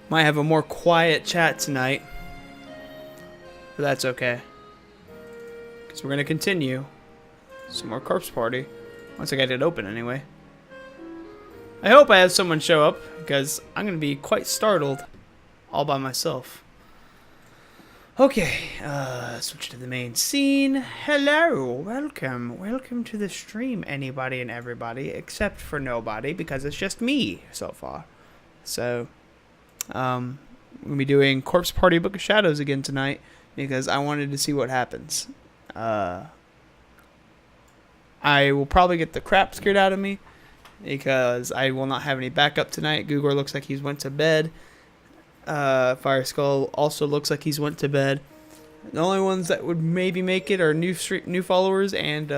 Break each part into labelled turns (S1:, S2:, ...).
S1: Might have a more quiet chat tonight. But that's okay. Because we're going to continue. Some more Corpse Party. Once I get it open anyway. I hope I have someone show up. Because I'm going to be quite startled. All by myself. Okay. Switch to the main scene. Hello. Welcome. Welcome to the stream, anybody and everybody. Except for nobody. Because it's just me so far. So... we're going to be doing Corpse Party Book of Shadows again tonight because I wanted to see what happens. I will probably get the crap scared out of me because I will not have any backup tonight. Googler looks like he's went to bed. Fire Skull also looks like he's went to bed. The only ones that would maybe make it are new followers and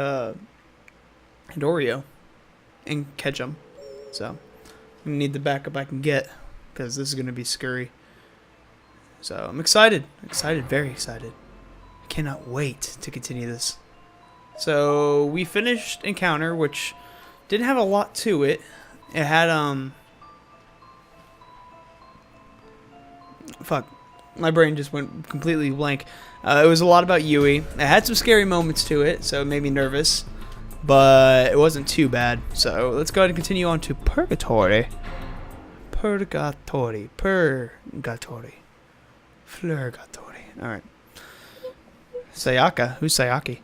S1: Oreo and Ketchum. So I'm going to need the backup I can get. Because this is going to be scary. So, I'm excited. Very excited. I cannot wait to continue this. So, we finished Encounter, which didn't have a lot to it. It had, fuck. My brain just went completely blank. It was a lot about Yui. It had some scary moments to it, so it made me nervous. But it wasn't too bad. So, let's go ahead and continue on to Purgatory. Flurgatory. Alright. Sayaka. Who's Sayaki?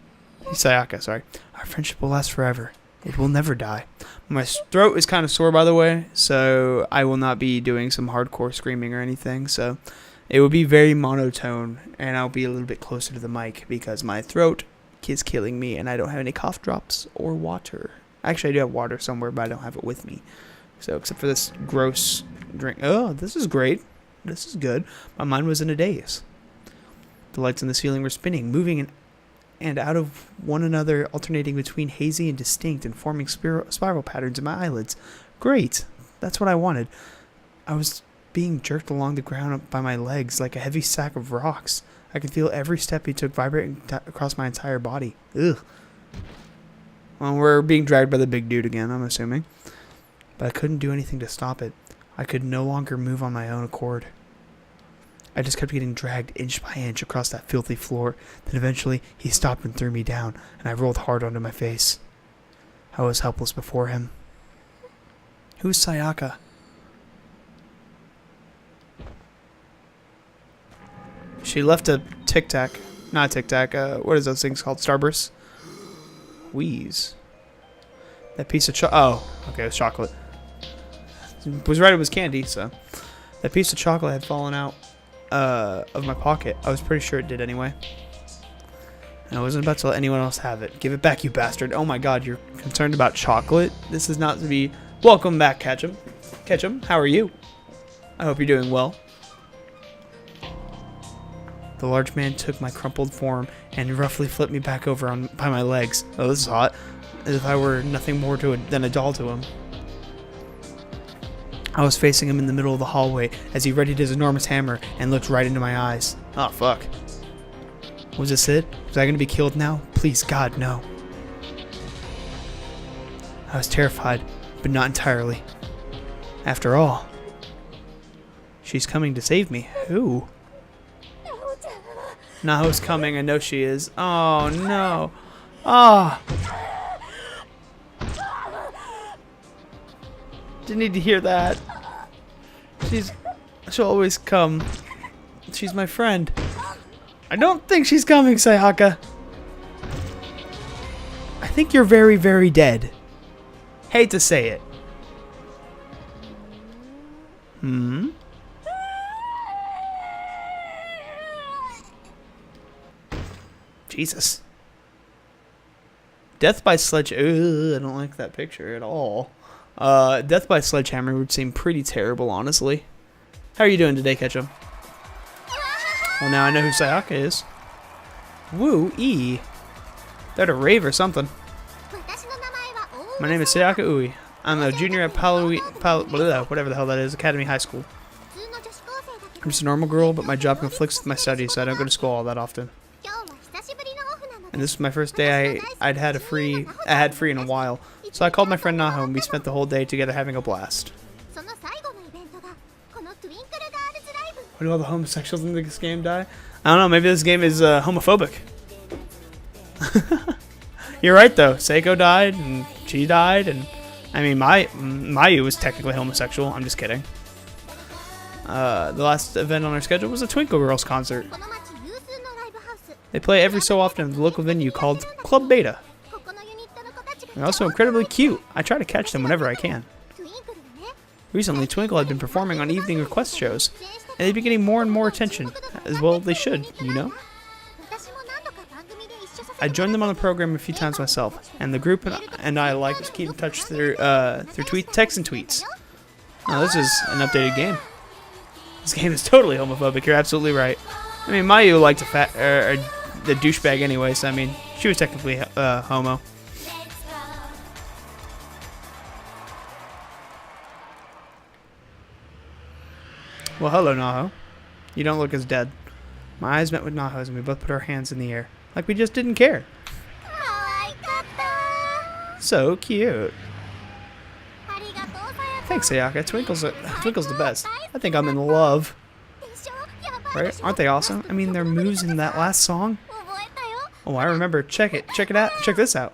S1: He's Sayaka, sorry. Our friendship will last forever. It will never die. My throat is kind of sore, by the way, so I will not be doing some hardcore screaming or anything, so it will be very monotone, and I'll be a little bit closer to the mic because my throat is killing me, and I don't have any cough drops or water. Actually, I do have water somewhere, but I don't have it with me. So, except for this gross drink. Oh, this is great. This is good. My mind was in a daze. The lights in the ceiling were spinning, moving and out of one another, alternating between hazy and distinct and forming spiral patterns in my eyelids. Great. That's what I wanted. I was being jerked along the ground by my legs like a heavy sack of rocks. I could feel every step he took vibrating across my entire body. Ugh. Well, we're being dragged by the big dude again, I'm assuming. But I couldn't do anything to stop it. I could no longer move on my own accord. I just kept getting dragged inch by inch across that filthy floor. Then eventually, he stopped and threw me down, and I rolled hard onto my face. I was helpless before him. Who's Sayaka? She left a Tic Tac. Not Tic Tac. What is those things called? Starburst? Wheeze. That piece of oh, okay, it was chocolate. Was right, it was candy, so. That piece of chocolate had fallen out of my pocket. I was pretty sure it did anyway. And I wasn't about to let anyone else have it. Give it back, you bastard. Oh my god, you're concerned about chocolate? This is not to be... Welcome back, Ketchum. Ketchum, how are you? I hope you're doing well. The large man took my crumpled form and roughly flipped me back over by my legs. Oh, this is hot. As if I were nothing more than a doll to him. I was facing him in the middle of the hallway as he readied his enormous hammer and looked right into my eyes. Oh, fuck. Was this it? Was I going to be killed now? Please, God, no. I was terrified, but not entirely. After all, she's coming to save me. Who? Naho's coming. I know she is. Oh, no. Ah. Oh. Didn't need to hear that. She'll always come. She's my friend. I don't think she's coming, Sayaka. I think you're very, very dead. Hate to say it. Jesus. Death by sledgehammer. I don't like that picture at all. Death by sledgehammer would seem pretty terrible, honestly. How are you doing today, Ketchum? Well, now I know who Sayaka is. Woo-ee. They're at a rave or something. My name is Sayaka Ui. I'm a junior at whatever the hell that is, Academy High School. I'm just a normal girl, but my job conflicts with my studies, so I don't go to school all that often. And this was my first day I had free in a while, so I called my friend Naho and we spent the whole day together having a blast. Why do all the homosexuals in this game die? I don't know, maybe this game is homophobic. You're right though, Seiko died, and she died, and I mean, Mayu was technically homosexual, I'm just kidding. The last event on our schedule was a Twinkle Girls concert. They play every so often at the local venue called Club Beta. They're also incredibly cute. I try to catch them whenever I can. Recently, Twinkle had been performing on evening request shows, and they've been getting more and more attention, as well they should, you know? I joined them on the program a few times myself, and the group and I like to keep in touch through texts and tweets. Oh, this is an updated game. This game is totally homophobic, you're absolutely right. I mean, Mayu liked the douchebag anyway, so I mean, she was technically homo. Well, hello, Naho. You don't look as dead. My eyes met with Naho's and we both put our hands in the air. Like we just didn't care. So cute. Thanks, Sayaka. Twinkle's the best. I think I'm in love. Right? Aren't they awesome? I mean, their moves in that last song. Oh, I remember. Check it out. Check this out.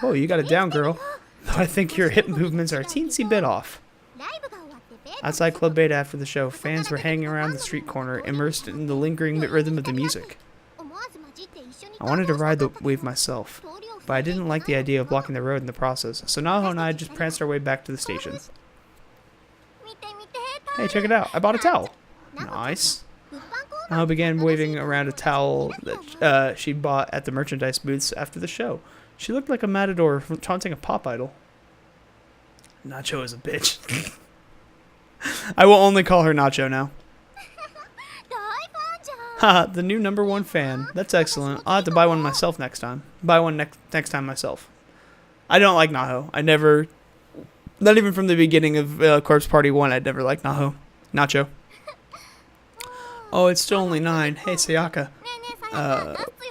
S1: Oh, you got it down, girl. Though I think your hip movements are a teensy bit off. Outside Club Beta after the show, fans were hanging around the street corner, immersed in the lingering rhythm of the music. I wanted to ride the wave myself, but I didn't like the idea of blocking the road in the process, so Naho and I just pranced our way back to the station. Hey, check it out. I bought a towel. Nice. Naho began waving around a towel that she bought at the merchandise booths after the show. She looked like a matador taunting a pop idol. Nacho is a bitch. I will only call her Nacho now. Haha, the new #1 fan. That's excellent. I'll have to buy one myself next time. Buy one next time myself. I don't like Naho. I never... Not even from the beginning of Corpse Party 1, I'd never liked Nacho. Oh, it's still only 9. Hey, Sayaka.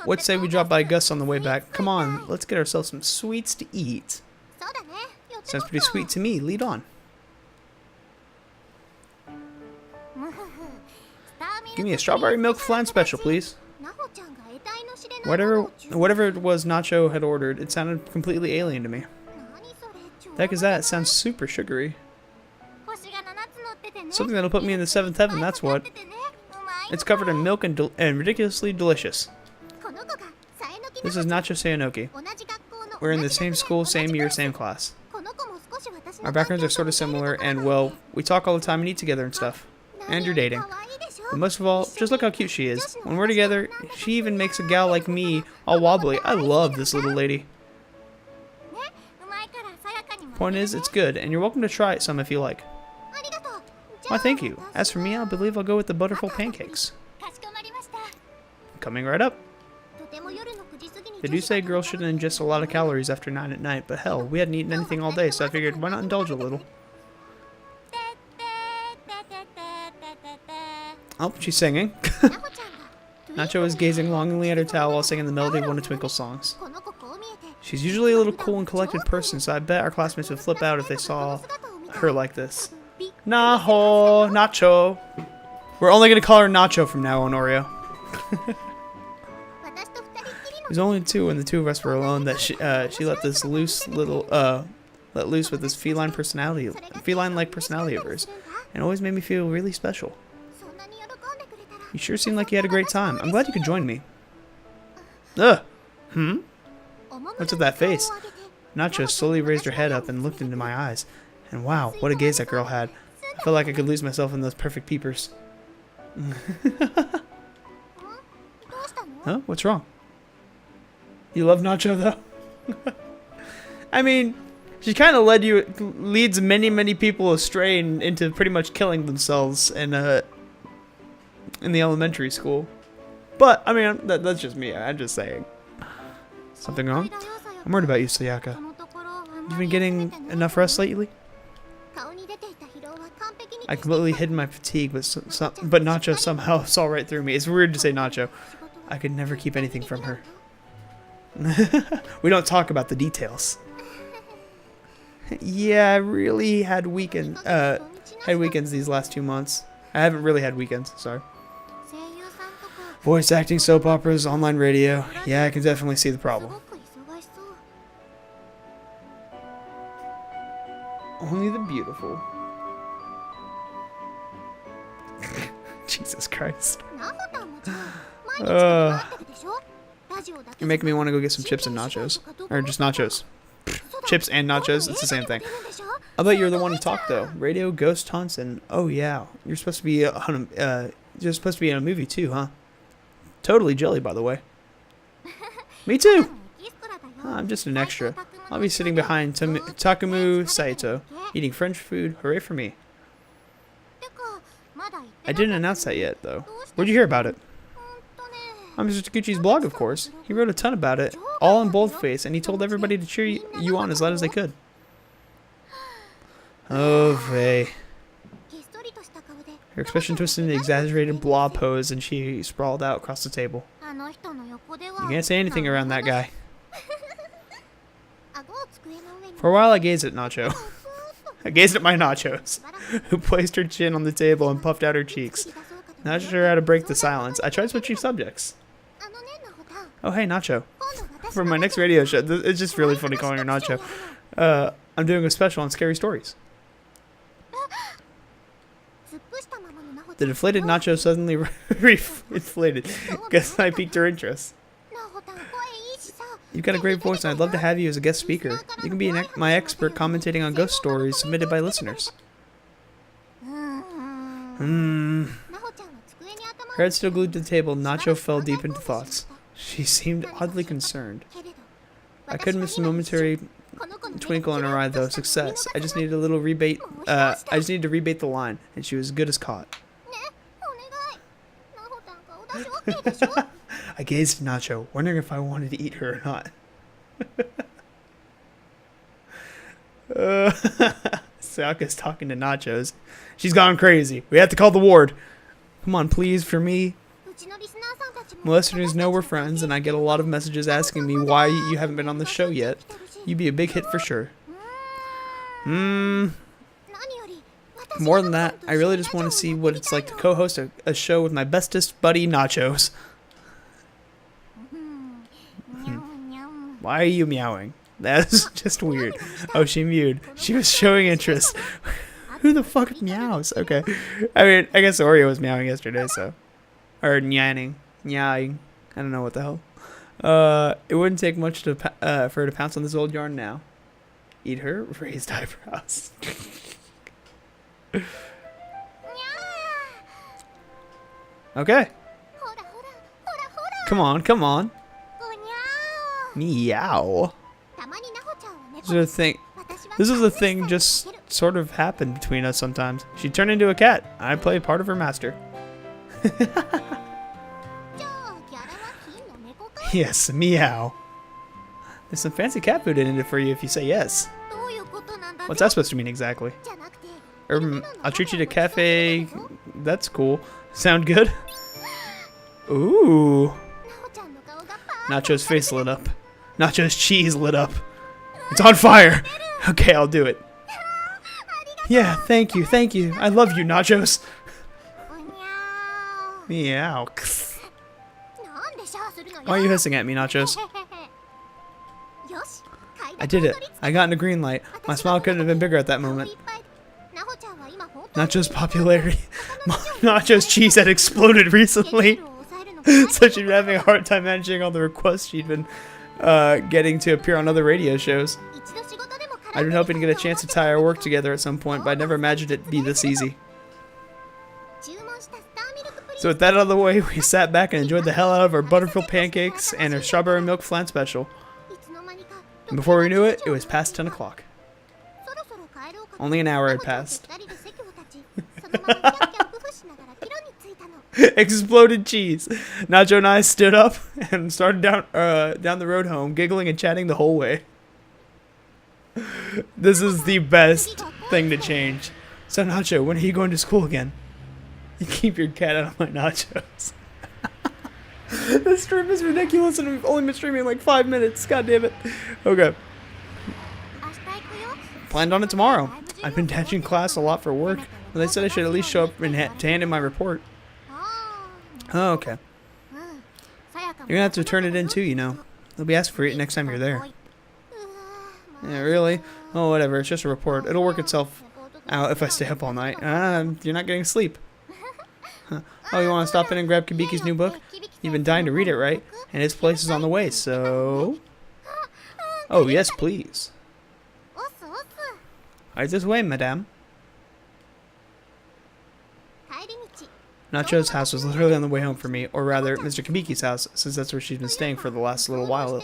S1: What say we drop by Gus on the way back? Come on, let's get ourselves some sweets to eat. Sounds pretty sweet to me. Lead on. Give me a strawberry milk flan special, please. Whatever it was Nacho had ordered, it sounded completely alien to me. The heck is that? It sounds super sugary. Something that'll put me in the 7th heaven, that's what. It's covered in milk and ridiculously delicious. This is Nacho Sayanoki. We're in the same school, same year, same class. Our backgrounds are sort of similar, and, well, we talk all the time and eat together and stuff. And you're dating. But most of all, just look how cute she is. When we're together, she even makes a gal like me all wobbly. I love this little lady. Point is, it's good, and you're welcome to try it some if you like. Why, thank you. As for me, I believe I'll go with the butterful pancakes. Coming right up. They do say girls shouldn't ingest a lot of calories after 9 at night, but hell, we hadn't eaten anything all day, so I figured why not indulge a little. Oh, she's singing. Nacho is gazing longingly at her towel while singing the melody of one of Twinkle's songs. She's usually a little cool and collected person, so I bet our classmates would flip out if they saw her like this. Nacho. We're only going to call her Nacho from now on, Oreo. There's only 2 when the 2 of us were alone that she let this loose with this feline-like personality of hers, and always made me feel really special. You sure seemed like you had a great time. I'm glad you could join me. Ugh. What's with that face? Nacho slowly raised her head up and looked into my eyes. And wow, what a gaze that girl had. I felt like I could lose myself in those perfect peepers. Huh? What's wrong? You love Nacho, though? I mean, she kind of leads many people astray into pretty much killing themselves in the elementary school. But, I mean, that's just me. I'm just saying. Something wrong? I'm worried about you, Sayaka. You've been getting enough rest lately? I completely hid my fatigue, but Nacho somehow saw right through me. It's weird to say Nacho. I could never keep anything from her. We don't talk about the details. Yeah, I really had had weekends these last 2 months. I haven't really had weekends, sorry. Voice acting, soap operas, online radio. Yeah, I can definitely see the problem. Only the beautiful. Jesus Christ. You're making me want to go get some chips and nachos. Or just nachos. Chips and nachos, it's the same thing. I bet you're the one to talk though. Radio Ghost Hunts and oh yeah, you're supposed to be you're supposed to be in a movie too, huh? Totally jelly, by the way. Me too. I'm just an extra. I'll be sitting behind Takumu Saito, eating French food. Hooray for me. I didn't announce that yet, though. Where'd you hear about it? On Mr. Taguchi's blog, of course. He wrote a ton about it, all in boldface, and he told everybody to cheer you on as loud as they could. Oh, vey. Her expression twisted into exaggerated blob pose, and she sprawled out across the table. You can't say anything around that guy. For a while, I gazed at Nacho. I gazed at my nachos, who placed her chin on the table and puffed out her cheeks. Not sure how to break the silence. I tried switching subjects. Oh, hey, Nacho. For my next radio show, it's just really funny calling her Nacho. I'm doing a special on scary stories. The deflated Nacho suddenly inflated. Guess I piqued her interest. You've got a great voice, and I'd love to have you as a guest speaker. You can be my expert commentating on ghost stories submitted by listeners. Her head still glued to the table, Nacho fell deep into thoughts. She seemed oddly concerned. I couldn't miss a momentary twinkle in her eye, though. Success. I just needed a little rebate. I just needed to rebate the line, and she was as good as caught. I gazed at Nacho, wondering if I wanted to eat her or not. Sayaka's talking to Nachos. She's gone crazy. We have to call the ward. Come on, please, for me. My listeners know we're friends, and I get a lot of messages asking me why you haven't been on the show yet. You'd be a big hit for sure. More than that, I really just want to see what it's like to co-host a show with my bestest buddy, Nachos. Why are you meowing? That's just weird. Oh, she mewed. She was showing interest. Who the fuck meows? Okay. I mean, I guess Oreo was meowing yesterday, so. Or nyang. Nyang. I don't know what the hell. It wouldn't take much to for her to pounce on this old yarn now. Eat her raised eyebrows. Okay. Come on, come on. Meow. This is a thing just sort of happened between us sometimes. She turned into a cat. I play part of her master. Yes, meow. There's some fancy cat food in it for you if you say yes. What's that supposed to mean exactly? I'll treat you to cafe. That's cool. Sound good? Ooh. Nacho's face lit up. Nacho's cheese lit up. It's on fire. Okay, I'll do it. Yeah, thank you, thank you. I love you, Nachos. Meow. Why are you hissing at me, Nachos? I did it. I got in a green light. My smile couldn't have been bigger at that moment. Nachos' popularity. Nachos' cheese had exploded recently. So she'd been having a hard time managing all the requests she'd been getting to appear on other radio shows. I'd been hoping to get a chance to tie our work together at some point, but I never imagined it'd be this easy. So with that out of the way, we sat back and enjoyed the hell out of our buttermilk pancakes and our strawberry milk flan special. And before we knew it, it was past 10 o'clock. Only an hour had passed. Exploded cheese. Nacho and I stood up and started down the road home, giggling and chatting the whole way. This is the best thing to change. So Nacho, when are you going to school again? You keep your cat out of my nachos. This stream is ridiculous and we've only been streaming like 5 minutes. God damn it. Okay. Planned on it tomorrow. I've been catching class a lot for work. Well, they said I should at least show up and to hand in my report. Oh, okay. You're gonna have to turn it in too, you know. They'll be asking for it next time you're there. Yeah, really? Oh, whatever. It's just a report. It'll work itself out if I stay up all night. You're not getting sleep. Huh. Oh, you want to stop in and grab Kibiki's new book? You've been dying to read it, right? And his place is on the way, so... Oh, yes, please. Right this way, madame. Nacho's house was literally on the way home for me, or rather, Mr. Kibiki's house, since that's where she's been staying for the last little while.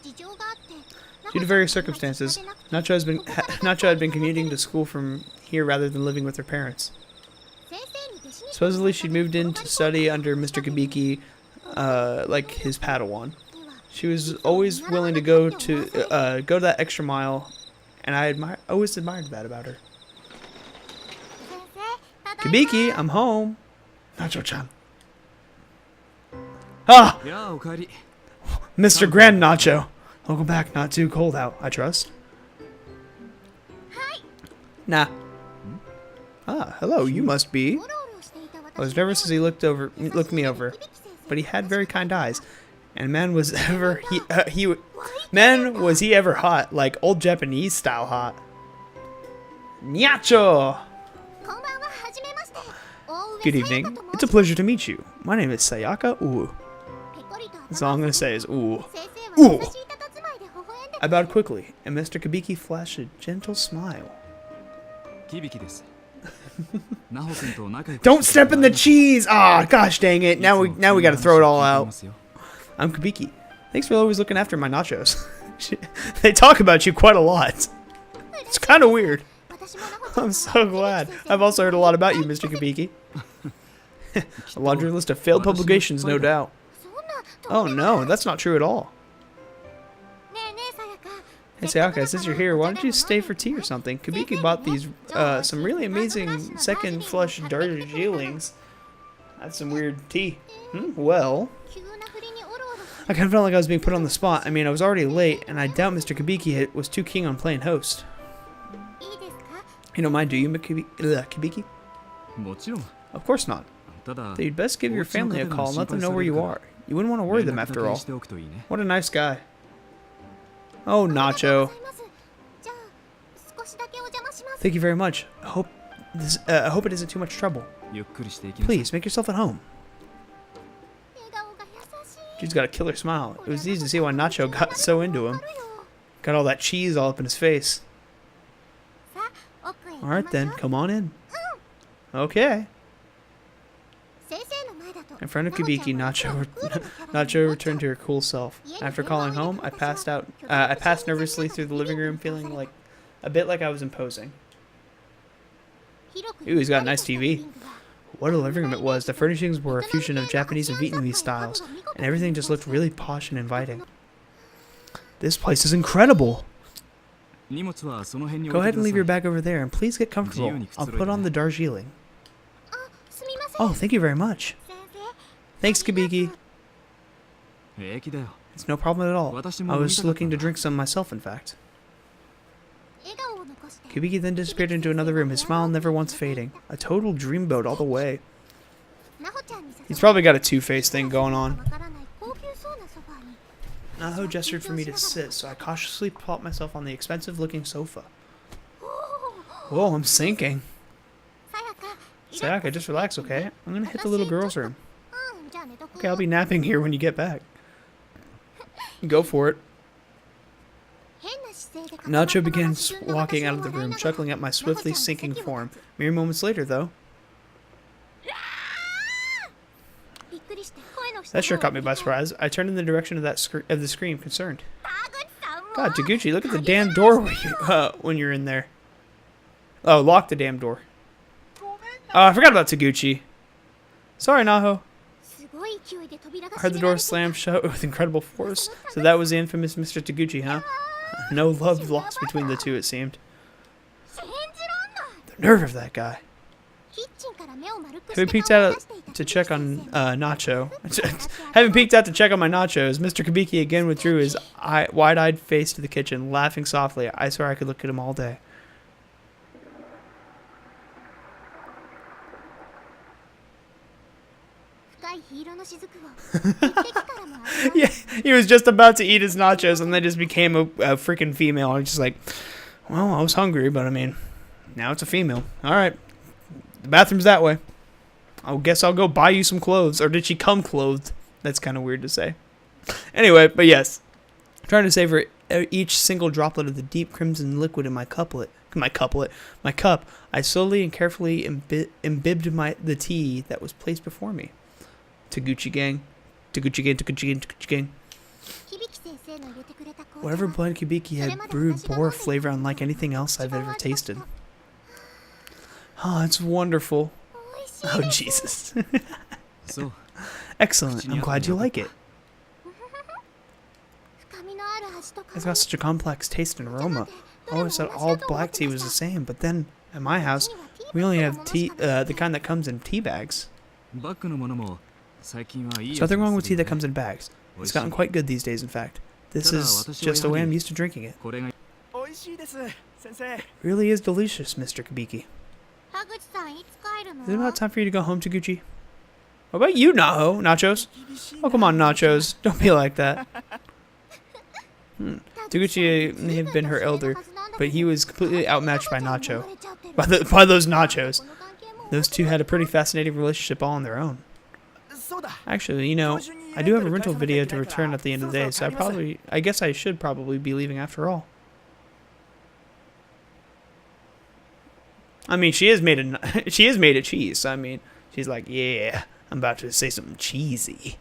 S1: Due to various circumstances, Nacho had been commuting to school from here rather than living with her parents. Supposedly, she'd moved in to study under Mr. Kibiki, like his Padawan. She was always willing to go that extra mile, and I always admired that about her. Kibiki, I'm home. Nacho-chan. Ah! Mr. Grand Nacho. Welcome back. Not too cold out, I trust. Nah. Ah, hello. You must be. I was nervous as he looked me over, but he had very kind eyes. And man, was he ever hot, like old Japanese style hot. Nacho. Good evening. It's a pleasure to meet you. My name is Sayaka Uu. That's all I'm going to say is Uu. Uu! I bowed quickly, and Mr. Kibiki flashed a gentle smile. Don't step in the cheese! Ah, gosh dang it. Now we got to throw it all out. I'm Kibiki. Thanks for always looking after my nachos. They talk about you quite a lot. It's kind of weird. I'm so glad. I've also heard a lot about you, Mr. Kibiki. A laundry list of failed publications, no doubt. Oh no, that's not true at all. Hey Sayaka, since you're here, why don't you stay for tea or something? Kibiki bought these, some really amazing second flush Darjeelings. That's some weird tea. Well, I kind of felt like I was being put on the spot. I mean, I was already late, and I doubt Mr. Kibiki was too keen on playing host. You don't mind, do you, Kibiki? Of course not. Though you'd best give your family a call and let them know where you are. You wouldn't want to worry them after all. What a nice guy. Oh, Nacho. Thank you very much. I hope it isn't too much trouble. Please, make yourself at home. Dude's got a killer smile. It was easy to see why Nacho got so into him. Got all that cheese all up in his face. Alright then, come on in. Okay. In front of Kibiki, Nacho returned to her cool self. After calling home, I passed nervously through the living room, feeling like a bit like I was imposing. Ooh, he's got a nice TV. What a living room it was. The furnishings were a fusion of Japanese and Vietnamese styles, and everything just looked really posh and inviting. This place is incredible. Go ahead and leave your bag over there, and please get comfortable. I'll put on the Darjeeling. Oh, thank you very much. Thanks, Kibiki. It's no problem at all. I was looking to drink some myself, in fact. Kibiki then disappeared into another room, his smile never once fading. A total dreamboat all the way. He's probably got a two-face thing going on. Naho gestured for me to sit, so I cautiously plopped myself on the expensive-looking sofa. Whoa, I'm sinking. Sayaka, just relax, okay? I'm gonna hit the little girl's room. Okay, I'll be napping here when you get back. Go for it. Nacho began walking out of the room, chuckling at my swiftly sinking form. Mere moments later, though. That sure caught me by surprise. I turned in the direction of the scream, concerned. God, Taguchi, look at the damn door when you're in there. Oh, lock the damn door. Oh, I forgot about Taguchi. Sorry, Naho. I heard the door slam shut with incredible force. So that was the infamous Mr. Taguchi, huh? No love lost between the two, it seemed. The nerve of that guy. Having peeked out to check on Nacho. Having peeked out to check on my nachos, Mr. Kibiki again withdrew his wide-eyed face to the kitchen, laughing softly. I swear I could look at him all day. Yeah, he was just about to eat his nachos and then just became a freaking female. I'm just like, well, I was hungry, but I mean, now it's a female. All right, the bathroom's that way. I guess I'll go buy you some clothes. Or did she come clothed? That's kind of weird to say. Anyway, but yes, I'm trying to savor each single droplet of the deep crimson liquid in my cup. I slowly and carefully imbibed the tea that was placed before me. Taguchi gang. Whatever blend Kibiki had brewed bore a flavor unlike anything else I've ever tasted. Oh, it's wonderful. Oh, Jesus. Excellent. I'm glad you like it. It's got such a complex taste and aroma. I always thought all black tea was the same, but then, at my house, we only have tea, the kind that comes in tea bags. There's nothing wrong with tea that comes in bags. It's gotten quite good these days, in fact. This is just the way I'm used to drinking it. Really is delicious, Mr. Kibiki. Is it about time for you to go home, Taguchi? What about you, Nachos? Oh, come on, Nachos. Don't be like that. Taguchi may have been her elder, but he was completely outmatched by Nacho. By those Nachos. Those two had a pretty fascinating relationship all on their own. Actually, you know, I do have a rental video to return at the end of the day, so I guess I should probably be leaving after all. I mean, she has made a cheese. So I mean, she's like, yeah, I'm about to say something cheesy.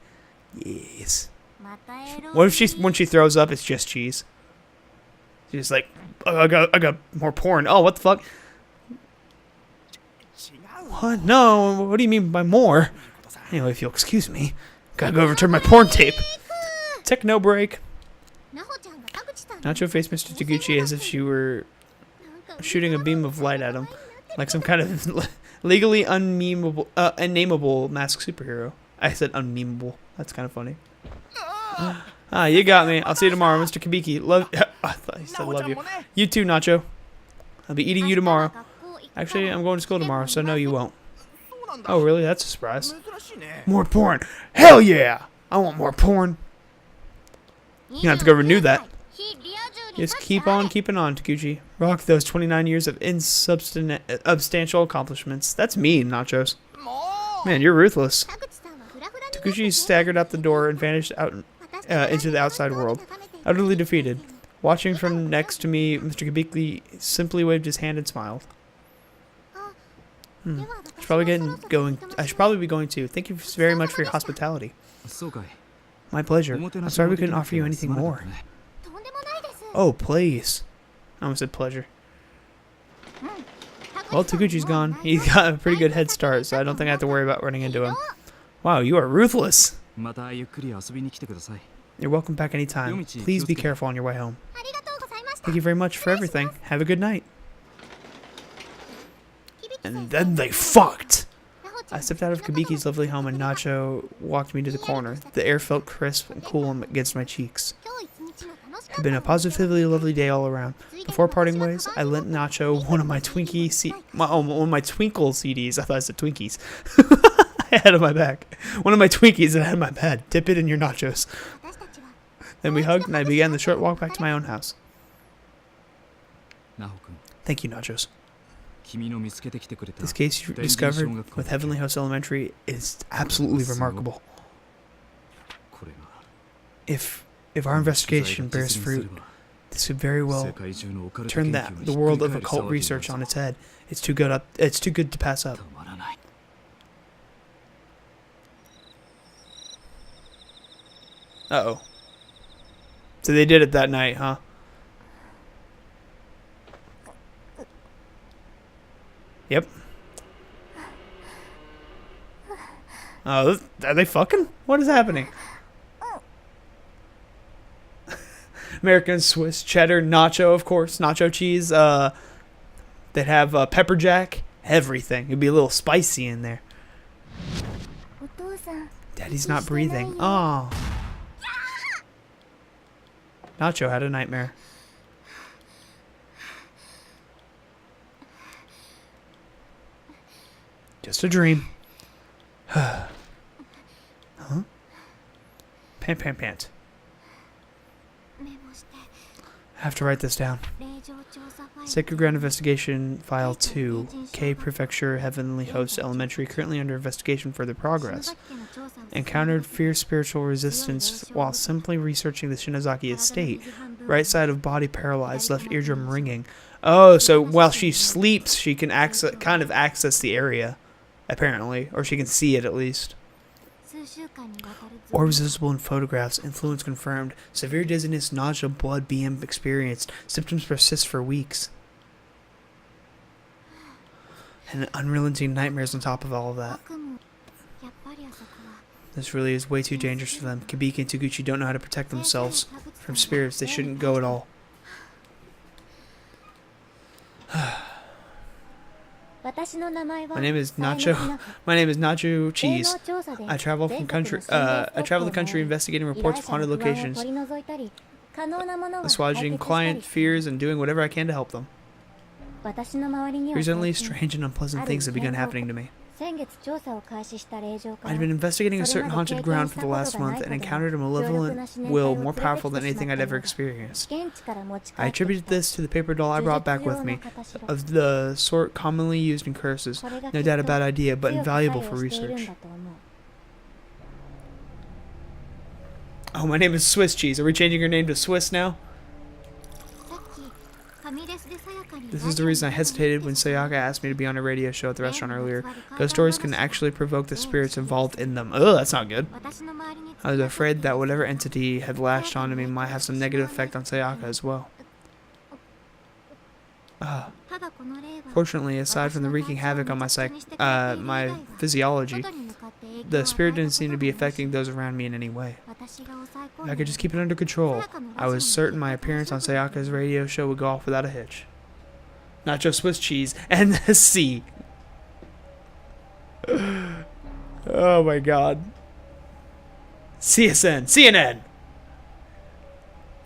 S1: Yes. What if when she throws up, it's just cheese? She's like, oh, I got more porn. Oh, what the fuck? What? No, what do you mean by more? Anyway, if you'll excuse me, gotta go return my porn tape. Techno break. Nacho faced Mr. Taguchi as if she were shooting a beam of light at him, like some kind of legally unnameable masked superhero. I said unmemeable. That's kind of funny. You got me. I'll see you tomorrow, Mr. Kibiki. I thought he said love you. You too, Nacho. I'll be eating you tomorrow. Actually, I'm going to school tomorrow, so no, you won't. Oh, really? That's a surprise. More porn. Hell yeah! I want more porn. You have to go renew that. Just keep on keeping on, Taguchi. Rock those 29 years of insubstantial accomplishments. That's mean, Nachos. Man, you're ruthless. Taguchi staggered out the door and vanished out into the outside world, utterly defeated. Watching from next to me, Mr. Kibiki simply waved his hand and smiled. I should probably be going too. Thank you very much for your hospitality. My pleasure. I'm sorry we couldn't offer you anything more. Oh, please. I almost said pleasure. Well, Taguchi's gone. He got a pretty good head start, so I don't think I have to worry about running into him. Wow, you are ruthless. You're welcome back anytime. Please be careful on your way home. Thank you very much for everything. Have a good night. And then they fucked. I stepped out of Kibiki's lovely home and Nacho walked me to the corner. The air felt crisp and cool against my cheeks. It had been a positively lovely day all around. Before parting ways, I lent Nacho one of my Twinkle CDs. I thought I said Twinkies. I had on my back. One of my Twinkies that I had in my bed. Dip it in your nachos. Then we hugged and I began the short walk back to my own house. Thank you, Nachos. This case you discovered with Heavenly Host Elementary is absolutely remarkable. If our investigation bears fruit, this could very well turn the world of occult research on its head. It's too good to pass up. Uh-oh. So they did it that night, huh? Yep. Oh, are they fucking? What is happening? American Swiss cheddar nacho, of course. Nacho cheese. They'd have pepper jack. Everything. It'd be a little spicy in there. Daddy's not breathing. Oh. Nacho had a nightmare. Just a dream. Pant, pant, pant. I have to write this down. Sacred Ground Investigation File 2. K Prefecture Heavenly Host Elementary currently under investigation for their progress. Encountered fierce spiritual resistance while simply researching the Shinozaki estate. Right side of body paralyzed, left eardrum ringing. Oh, so while she sleeps, she can kind of access the area, apparently. Or she can see it, at least. Orbs visible in photographs. Influence confirmed. Severe dizziness, nausea, blood being experienced. Symptoms persist for weeks. And unrelenting nightmares on top of all of that. This really is way too dangerous for them. Kibiki and Taguchi don't know how to protect themselves from spirits. They shouldn't go at all. My name is Nacho. My name is Nacho Cheese. I travel the country investigating reports of haunted locations, assuaging client fears, and doing whatever I can to help them. Recently, strange and unpleasant things have begun happening to me. I'd been investigating a certain haunted ground for the last month and encountered a malevolent will more powerful than anything I'd ever experienced. I attributed this to the paper doll I brought back with me, of the sort commonly used in curses. No doubt a bad idea, but invaluable for research. Oh, my name is Swiss Cheese. Are we changing her name to Swiss now? This is the reason I hesitated when Sayaka asked me to be on a radio show at the restaurant earlier. Ghost stories can actually provoke the spirits involved in them. Ugh, that's not good. I was afraid that whatever entity had latched onto me might have some negative effect on Sayaka as well. Fortunately, aside from the wreaking havoc on my physiology, the spirit didn't seem to be affecting those around me in any way. If I could just keep it under control, I was certain my appearance on Sayaka's radio show would go off without a hitch. Nacho Swiss cheese and the C. Oh my god. CNN.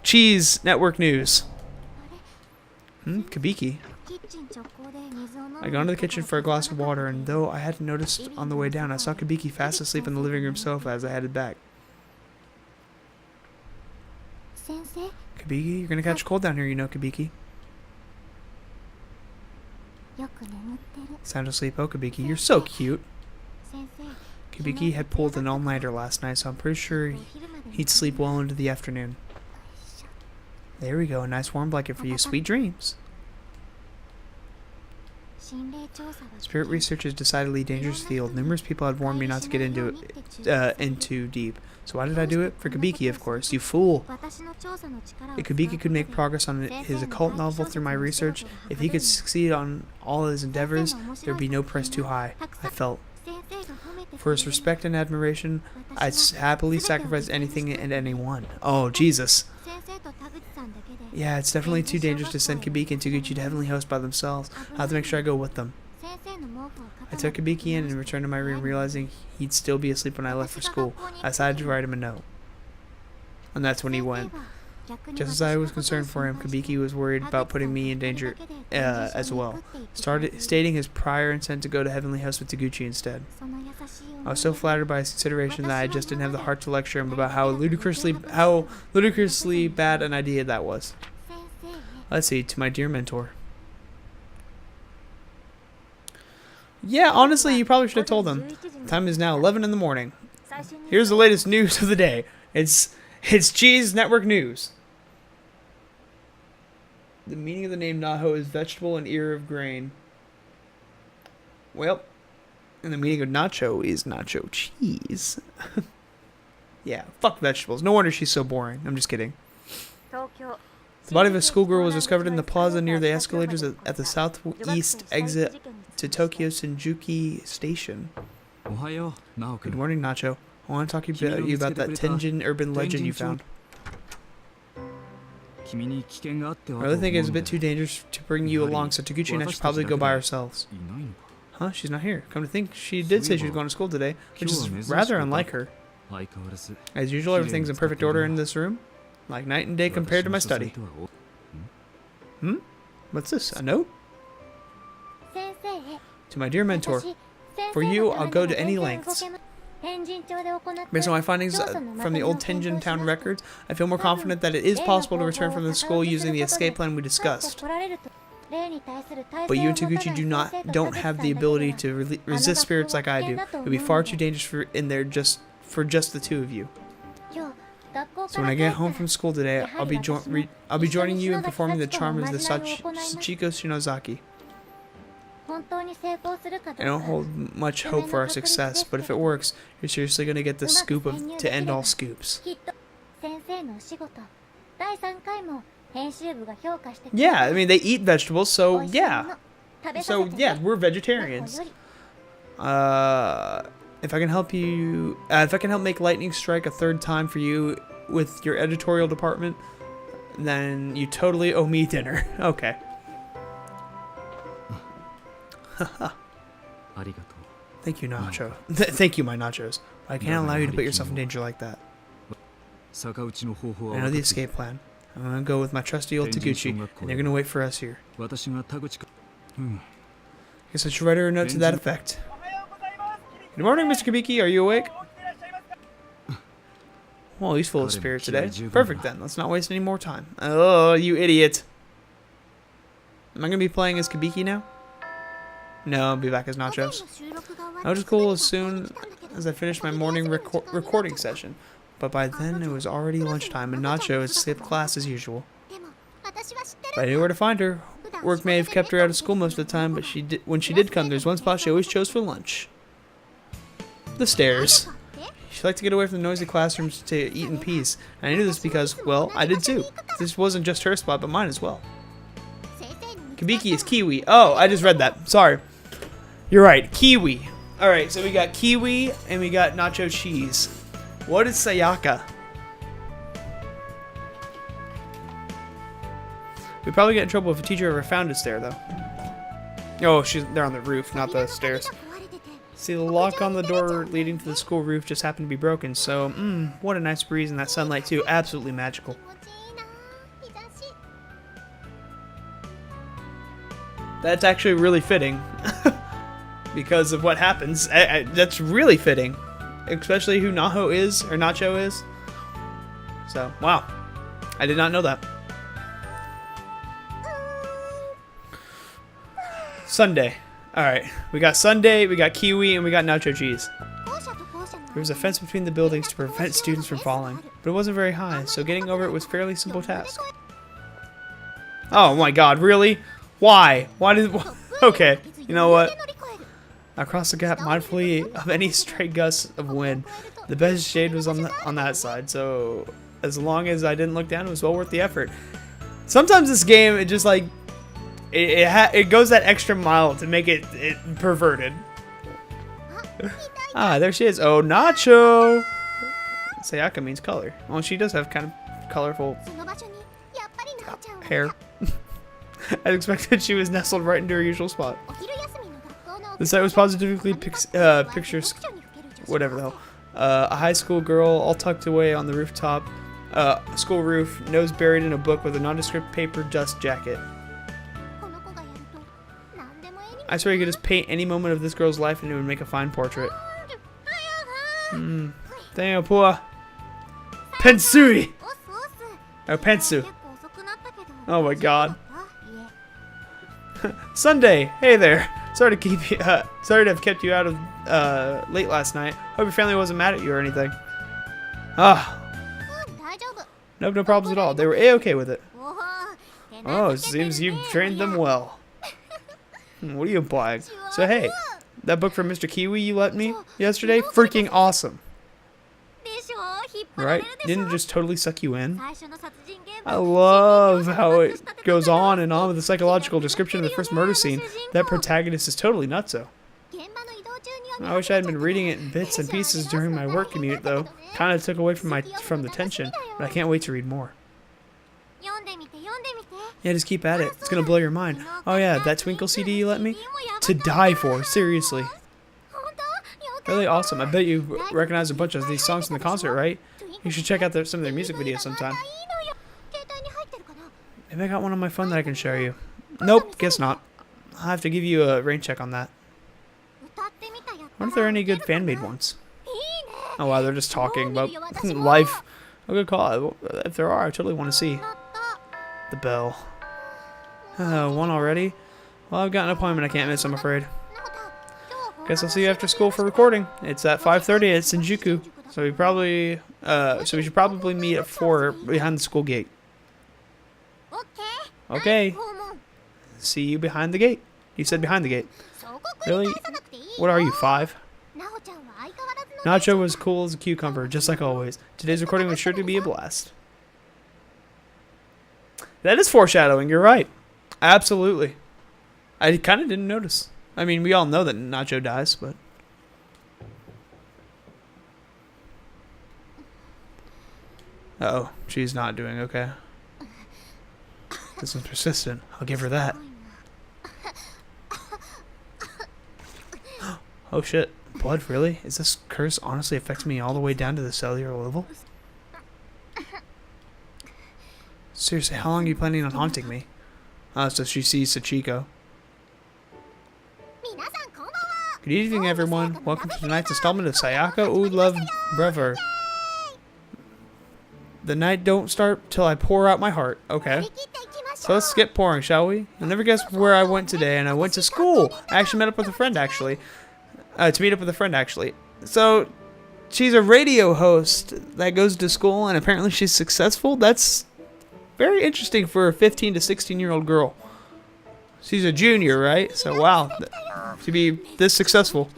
S1: Cheese Network News. Kibiki. I got into the kitchen for a glass of water, and though I hadn't noticed on the way down, I saw Kibiki fast asleep on the living room sofa as I headed back. Kibiki, you're gonna catch a cold down here, you know, Kibiki. Sound asleep, oh Kibiki, you're so cute. Kibiki had pulled an all-nighter last night, so I'm pretty sure he'd sleep well into the afternoon. There we go, a nice warm blanket for you. Sweet dreams. Spirit research is a decidedly dangerous field. Numerous people had warned me not to get into it in too deep. So why did I do it? For Kibiki, of course. You fool! If Kibiki could make progress on his occult novel through my research, if he could succeed on all his endeavors, there would be no price too high, I felt. For his respect and admiration, I'd happily sacrifice anything and anyone. Oh, Jesus. Yeah, it's definitely too dangerous to send Kibiki and Taguchi to Heavenly Host by themselves. I'll have to make sure I go with them. I took Kibiki in and returned to my room, realizing he'd still be asleep when I left for school. I decided to write him a note. And that's when he went. Just as I was concerned for him, Kibiki was worried about putting me in danger as well, stating his prior intent to go to Heavenly Host with Taguchi instead. I was so flattered by his consideration that I just didn't have the heart to lecture him about how ludicrously bad an idea that was. Let's see, to my dear mentor. Yeah, honestly, you probably should have told him. Time is now 11 in the morning. Here's the latest news of the day. It's Cheese Network News. The meaning of the name Naho is vegetable and ear of grain. Well, and the meaning of nacho is nacho cheese. Yeah, fuck vegetables. No wonder she's so boring. I'm just kidding. The body of a schoolgirl was discovered in the plaza near the escalators at the southeast exit to Tokyo Shinjuku Station. Good morning, Nacho. I want to talk to you about that Tenjin urban legend you found. I really think it's a bit too dangerous to bring you along, so Taguchi and I should probably go by ourselves. Huh? She's not here. Come to think, she did say she was going to school today, which is rather unlike her. As usual, everything's in perfect order in this room. Like night and day compared to my study. What's this? A note? To my dear mentor. For you, I'll go to any lengths. Based on my findings from the old Tenjin Town records, I feel more confident that it is possible to return from the school using the escape plan we discussed. But you and Taguchi don't have the ability to resist spirits like I do. It would be far too dangerous in there for just the two of you. So when I get home from school today, I'll be joining you in performing the charm as the Sachiko Shinozaki. I don't hold much hope for our success, but if it works, you're seriously going to get the scoop to end all scoops. Yeah, I mean, they eat vegetables, so yeah. So yeah, we're vegetarians. If I can help you, if I can help make lightning strike a third time for you with your editorial department, then you totally owe me dinner. Okay. Thank you, Nacho. Thank you, my nachos. I can't allow you to put yourself in danger like that. I know the escape plan. I'm gonna go with my trusty old Taguchi, and they're gonna wait for us here. Guess I should write her a note to that effect. Good morning, Mr. Kabiki. Are you awake? Well, he's full of spirit today. Perfect then. Let's not waste any more time. Oh, you idiot. Am I gonna be playing as Kabiki now? No, I'll be back as Nachos. I was cool as soon as I finished my morning recording session. But by then, it was already lunchtime, and Nacho skipped class as usual. But I knew where to find her. Work may have kept her out of school most of the time, but when she did come, there's one spot she always chose for lunch. The stairs. She liked to get away from the noisy classrooms to eat in peace. And I knew this because, well, I did too. This wasn't just her spot, but mine as well. Kabiki is Kiwi. Oh, I just read that. Sorry. You're right. Kiwi. Alright, so we got Kiwi and we got nacho cheese. What is Sayaka? We'd probably get in trouble if a teacher ever found us there, though. Oh, they're on the roof, not the stairs. See, the lock on the door leading to the school roof just happened to be broken, so, what a nice breeze in that sunlight, too. Absolutely magical. That's actually really fitting. Because of what happens. That's really fitting. Especially who Naho is, or Nacho is. So, wow. I did not know that. Sunday. Alright. We got Sunday, we got Kiwi, and we got nacho cheese. There was a fence between the buildings to prevent students from falling. But it wasn't very high, so getting over it was a fairly simple task. Oh my god, really? Why? Why did... Okay, you know what? I crossed the gap mindfully of any stray gusts of wind. The best shade was on that side, so as long as I didn't look down, it was well worth the effort. Sometimes this game, it just like it goes that extra mile to make it perverted. Ah, there she is. Oh, Nacho. Sayaka means color. Well, she does have kind of colorful hair. I expected she was nestled right into her usual spot. The site was positively pictures, whatever the hell. A high school girl all tucked away on the rooftop, school roof, nose buried in a book with a nondescript paper dust jacket. I swear you could just paint any moment of this girl's life and it would make a fine portrait. Damn, poor Pensui! Oh, Pensu. Oh my god. Sunday! Hey there! Sorry to have kept you out of late last night. Hope your family wasn't mad at you or anything. Ah. Nope, no problems at all. They were A-okay with it. Oh, it seems you've trained them well. What are you implying? So hey, that book from Mr. Kiwi you lent me yesterday? Freaking awesome. Right? Didn't it just totally suck you in? I love how it goes on and on with the psychological description of the first murder scene. That protagonist is totally nutso. I wish I had been reading it in bits and pieces during my work commute, though. Kind of took away from the tension, but I can't wait to read more. Yeah, just keep at it. It's gonna blow your mind. Oh yeah, that Twinkle CD you lent me? To die for, seriously. Really awesome. I bet you recognize a bunch of these songs from the concert, right? You should check out some of their music videos sometime. Maybe I got one on my phone that I can show you. Nope, guess not. I'll have to give you a rain check on that. I wonder if there are any good fan-made ones. Oh wow, they're just talking about life. A good call. If there are, I totally want to see. The bell. One already? Well, I've got an appointment I can't miss, I'm afraid. Guess I'll see you after school for recording. It's at 5:30 at Shinjuku. So we should probably meet at 4 behind the school gate. Okay. See you behind the gate. You said behind the gate. Really? What are you, 5? Nacho was cool as a cucumber, just like always. Today's recording was sure to be a blast. That is foreshadowing, you're right. Absolutely. I kind of didn't notice. I mean, we all know that Nacho dies, but... Uh-oh, she's not doing okay. This one's persistent. I'll give her that. Oh shit. Blood, really? Is this curse honestly affecting me all the way down to the cellular level? Seriously, how long are you planning on haunting me? So she sees Sachiko. Good evening, everyone. Welcome to tonight's installment of Sayaka Ooh Love Brother. The night don't start till I pour out my heart. Okay. So let's skip pouring, shall we? You'll never guess where I went today, and I went to school. I actually met up with a friend, actually. To meet up with a friend, actually. So, she's a radio host that goes to school, and apparently she's successful. That's very interesting for a 15 to 16-year-old girl. She's a junior, right? So, wow. To be this successful.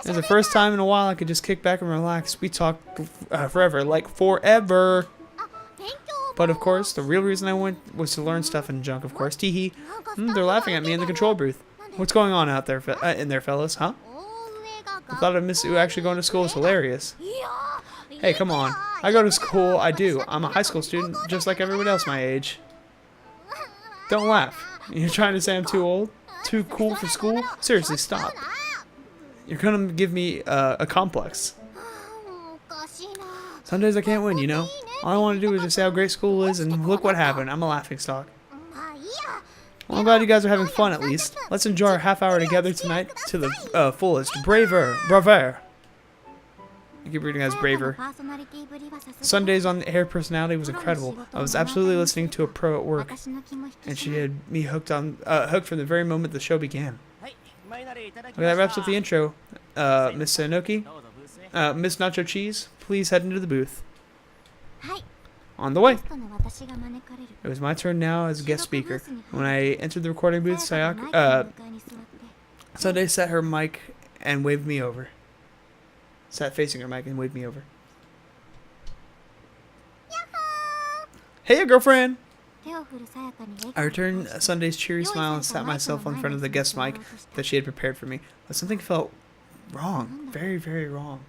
S1: It's the first time in a while I could just kick back and relax. We talked forever, like forever. But of course, the real reason I went was to learn stuff and junk, of course. Teehee. They're laughing at me in the control booth. What's going on out there, in there, fellas, huh? I thought I'd miss you actually going to school is hilarious. Hey, come on. I go to school, I do. I'm a high school student, just like everyone else my age. Don't laugh. You're trying to say I'm too old? Too cool for school? Seriously, stop. You're gonna give me a complex. Some days I can't win, you know? All I want to do is just say how great school is, and look what happened. I'm a laughingstock. Well, I'm glad you guys are having fun, at least. Let's enjoy our half hour together tonight to the fullest. Braver. I keep reading as Braver. Sunday's on the air personality was incredible. I was absolutely listening to a pro at work, and she had me hooked from the very moment the show began. Okay, that wraps up the intro. Miss Sanoki, Miss Nacho Cheese, please head into the booth. On the way. It was my turn now as a guest speaker. When I entered the recording booth, Sunday sat her mic and waved me over. Sat facing her mic and waved me over. Hey, girlfriend! I returned Sunday's cheery smile and sat myself in front of the guest mic that she had prepared for me. But something felt wrong. Very, very wrong.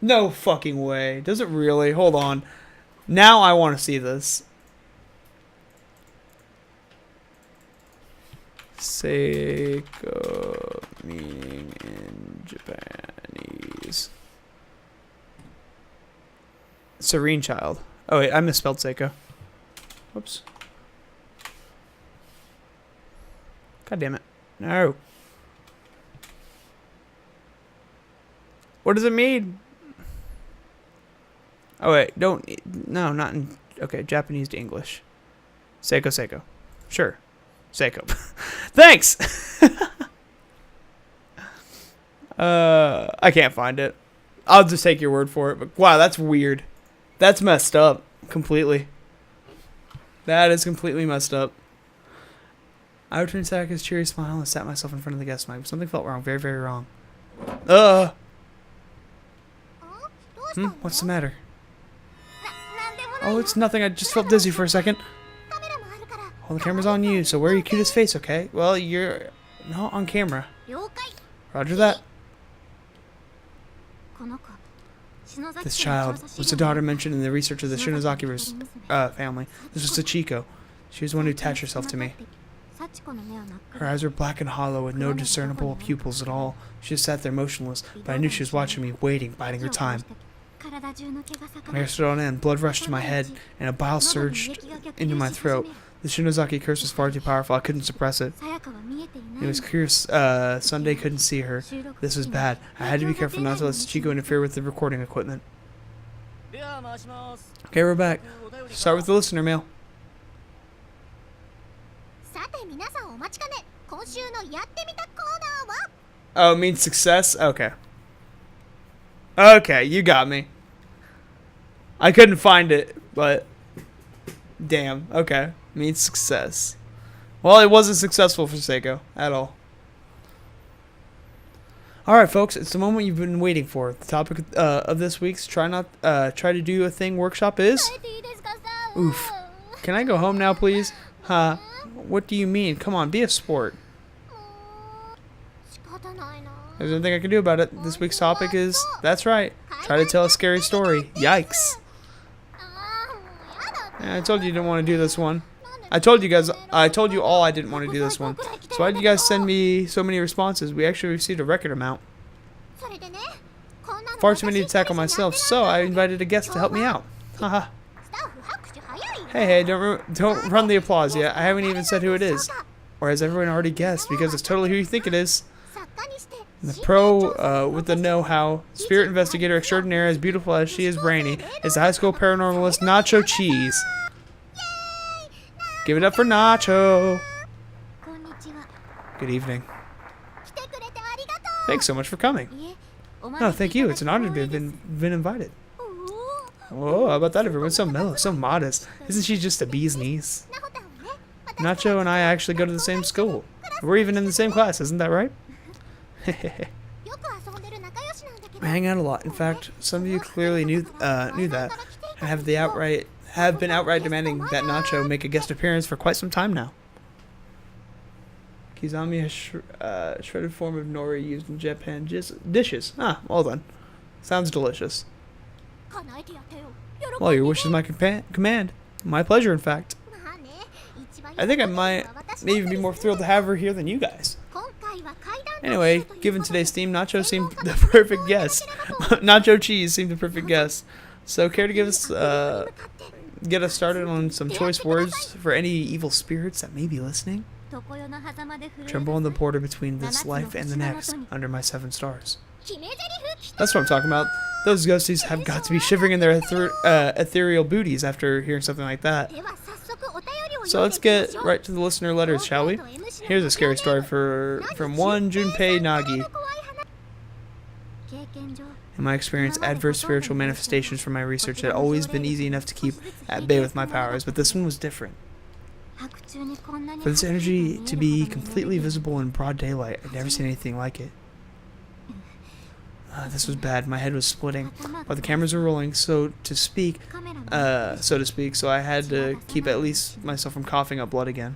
S1: No fucking way. Does it really? Hold on. Now I want to see this. Seiko meaning in Japanese. Serene child. Oh wait, I misspelled Seiko. Whoops. God damn it. No. What does it mean? Oh wait, no, not in, okay, Japanese to English. Seiko. Sure. Seiko. Thanks! I can't find it. I'll just take your word for it, but wow, that's weird. That's messed up. Completely. That is completely messed up. I returned Sayaka's cheery smile and sat myself in front of the guest mic. Something felt wrong. Very, very wrong. What's the matter? Oh, it's nothing. I just felt dizzy for a second. Well, the camera's on you, so wear your cutest face, okay? Well, you're not on camera. Roger that. This child was the daughter mentioned in the research of the Shinozaki family. This was Sachiko. She was the one who attached herself to me. Her eyes were black and hollow with no discernible pupils at all. She just sat there motionless, but I knew she was watching me, waiting, biding her time. My hair stood on end, blood rushed to my head, and a bile surged into my throat. The Shinozaki curse was far too powerful. I couldn't suppress it. It was clear Sunday couldn't see her. This was bad. I had to be careful not to let Chico interfere with the recording equipment. Okay, we're back. Start with the listener mail. Oh, it means success? Okay. Okay, you got me. I couldn't find it, but damn. Okay, means success. Well, it wasn't successful for Seiko at all. Alright, folks, it's the moment you've been waiting for. The topic of this week's try to do a thing workshop is... Oof. Can I go home now, please? Huh? What do you mean? Come on, be a sport. There's nothing I can do about it. This week's topic is... That's right. Try to tell a scary story. Yikes. I told you didn't want to do this one. I told you all I didn't want to do this one. So why did you guys send me so many responses? We actually received a record amount. Far too many to tackle myself, so I invited a guest to help me out. Haha. Hey, don't run the applause yet. I haven't even said who it is. Or has everyone already guessed? Because it's totally who you think it is. The pro with the know-how, spirit investigator extraordinaire, as beautiful as she is brainy, is the high school paranormalist Nacho Cheese. Give it up for Nacho. Good evening. Thanks so much for coming. No, thank you. It's an honor to have been invited. Whoa, how about that? Everyone's so mellow, so modest. Isn't she just a bee's knees? Nacho and I actually go to the same school. We're even in the same class, isn't that right? We hang out a lot. In fact, some of you clearly knew that, and have been outright demanding that Nacho make a guest appearance for quite some time now. Kizami has shredded form of nori used in Japan dishes. Ah, well done. Sounds delicious. Well, your wish is my command. My pleasure, in fact. I think I might even be more thrilled to have her here than you guys. Anyway, given today's theme, Nacho seemed the perfect guest. Nacho Cheese seemed the perfect guest. So, care to get us started on some choice words for any evil spirits that may be listening? Tremble on the border between this life and the next, under my 7 stars. That's what I'm talking about. Those ghosties have got to be shivering in their ethereal booties after hearing something like that. So let's get right to the listener letters, shall we? Here's a scary story from one Junpei Nagi. In my experience, adverse spiritual manifestations from my research had always been easy enough to keep at bay with my powers, but this one was different. For this energy to be completely visible in broad daylight, I'd never seen anything like it. This was bad. My head was splitting, while the cameras were rolling, so to speak, so I had to keep at least myself from coughing up blood again.